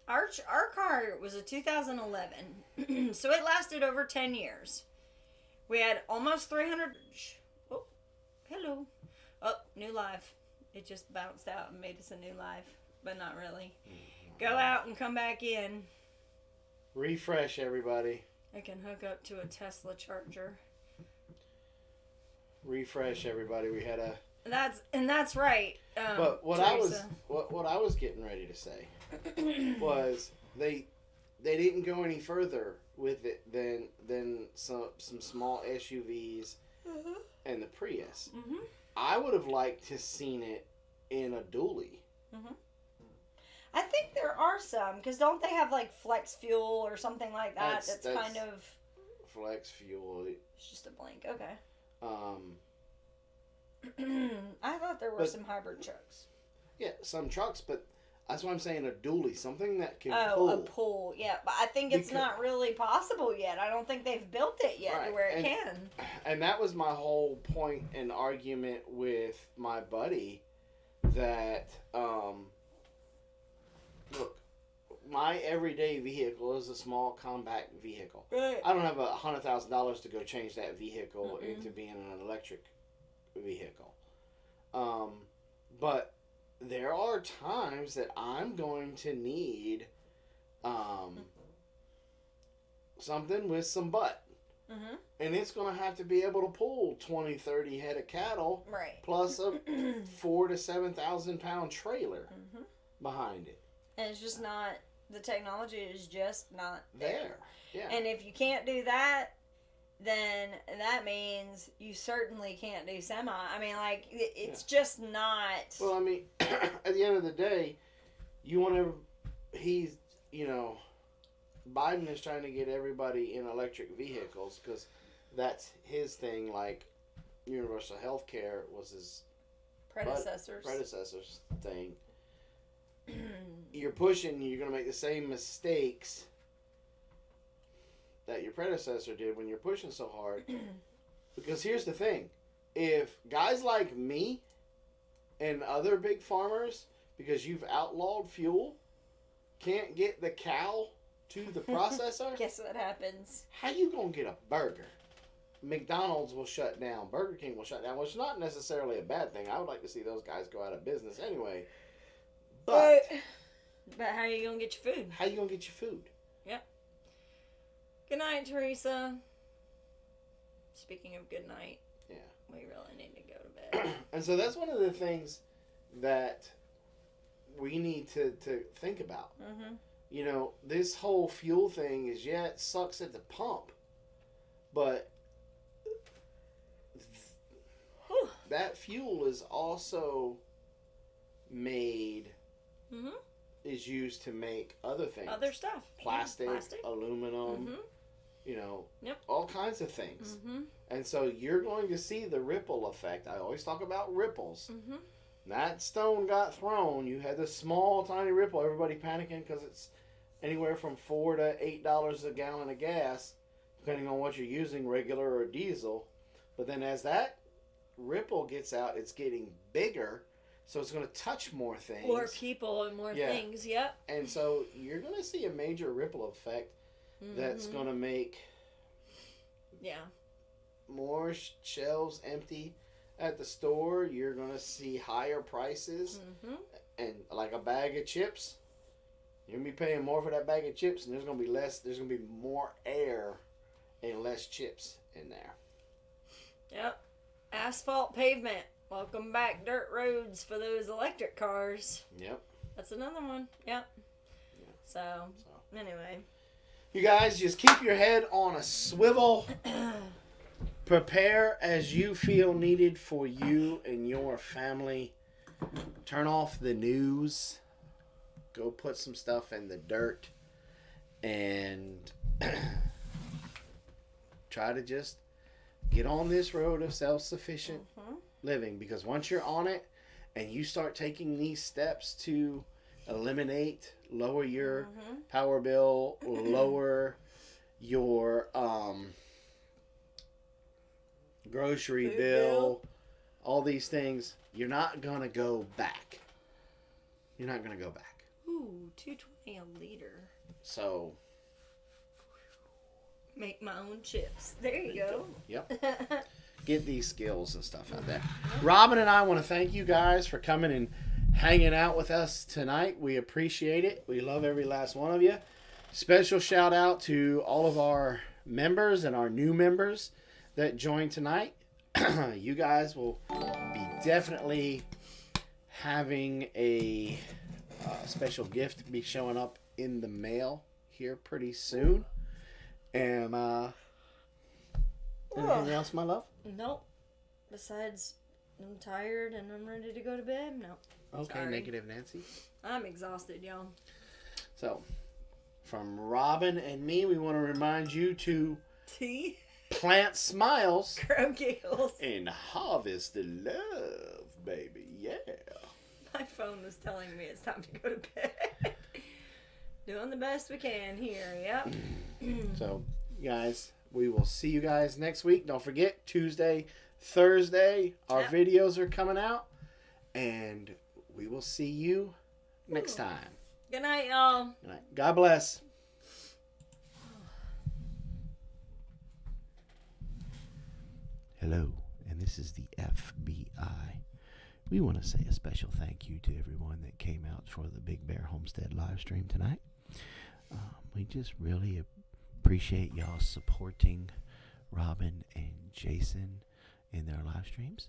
Our car was a 2011, so it lasted over 10 years. We had almost 300... Oh, hello. Oh, new live. It just bounced out and made us a new live, but not really. Go out and come back in. Refresh, everybody. I can hook up to a Tesla charger. Refresh, everybody. We had a... That's right. But what Teresa. I was getting ready to say was they didn't go any further with it than some small SUVs and the Prius. I would have liked to seen it in a dually. I think there are some, because don't they have like flex fuel or something like that? That's kind of flex fuel. It's just a blank. Okay. I thought there were some hybrid trucks. Yeah, some trucks, but that's why I'm saying a dually, something that can pull. Oh, a pull, yeah. But I think it's not really possible yet. I don't think they've built it yet to where it can. And that was my whole point and argument with my buddy that, look, my everyday vehicle is a small compact vehicle. Right. I don't have $100,000 to go change that vehicle into being an electric vehicle. But there are times that I'm going to need something with some butt. And it's going to have to be able to pull 20, 30 head of cattle, right, plus a 4,000 to 7,000 pound trailer behind it. And it's just not, the technology is just not there. Yeah. And if you can't do that, then that means you certainly can't do semi. I mean, like, it's just not. Well, I mean, at the end of the day, Biden is trying to get everybody in electric vehicles because that's his thing. Like, universal health care was his predecessor's thing. You're pushing, you're going to make the same mistakes that your predecessor did when you're pushing so hard. Because here's the thing. If guys like me and other big farmers, because you've outlawed fuel, can't get the cow to the processor, guess what happens? How you going to get a burger? McDonald's will shut down. Burger King will shut down, which is not necessarily a bad thing. I would like to see those guys go out of business anyway. But how are you going to get your food? How you going to get your food? Yep. Good night, Teresa. Speaking of good night, yeah, we really need to go to bed. And so that's one of the things that we need to think about. This whole fuel thing is, it sucks at the pump, but that fuel is also made, is used to make other things. Other stuff. Plastic. Aluminum, all kinds of things. And so you're going to see the ripple effect. I always talk about ripples. That stone got thrown. You had this small, tiny ripple. Everybody panicking because it's anywhere from $4 to $8 a gallon of gas, depending on what you're using, regular or diesel. But then as that ripple gets out, it's getting bigger. So it's going to touch more things. More people and more things, yep. And so you're going to see a major ripple effect that's going to make more shelves empty at the store. You're going to see higher prices. And like a bag of chips, you're going to be paying more for that bag of chips, and there's going to be more air and less chips in there. Yep. Asphalt pavement. Welcome back, dirt roads for those electric cars. Yep. That's another one. Yep. Yeah. So, anyway. You guys just keep your head on a swivel. Prepare as you feel needed for you and your family. Turn off the news. Go put some stuff in the dirt. And try to just get on this road of self-sufficient living. Because once you're on it and you start taking these steps to eliminate, lower your power bill, lower your grocery bill, all these things, you're not going to go back. You're not going to go back. Ooh, $2.20 a liter. So make my own chips. There you go. Yep. Get these skills and stuff out there. Robin and I want to thank you guys for coming and hanging out with us tonight. We appreciate it. We love every last one of you. Special shout out to all of our members and our new members that joined tonight. You guys will be definitely having a special gift be showing up in the mail here pretty soon. And anything else, my love? Nope. Besides, I'm tired and I'm ready to go to bed. No. Okay, Sorry. Negative Nancy. I'm exhausted, y'all. So, from Robin and me, we want to remind you to plant smiles, grow giggles, and harvest the love, baby. Yeah. My phone was telling me it's time to go to bed. Doing the best we can here, yep. So, guys, we will see you guys next week. Don't forget, Tuesday, Thursday, our videos are coming out. And we will see you next time. Good night, y'all. Good night. God bless. Hello, and this is the FBI. We want to say a special thank you to everyone that came out for the Big Bear Homestead live stream tonight. We just really appreciate y'all supporting Robin and Jason in their live streams.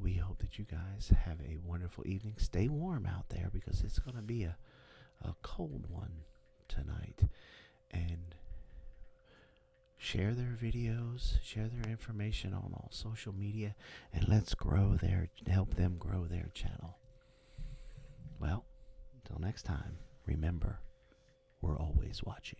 We hope that you guys have a wonderful evening. Stay warm out there because it's going to be a cold one tonight. And share their videos, share their information on all social media, and let's help them grow their channel. Well, until next time, remember, we're always watching.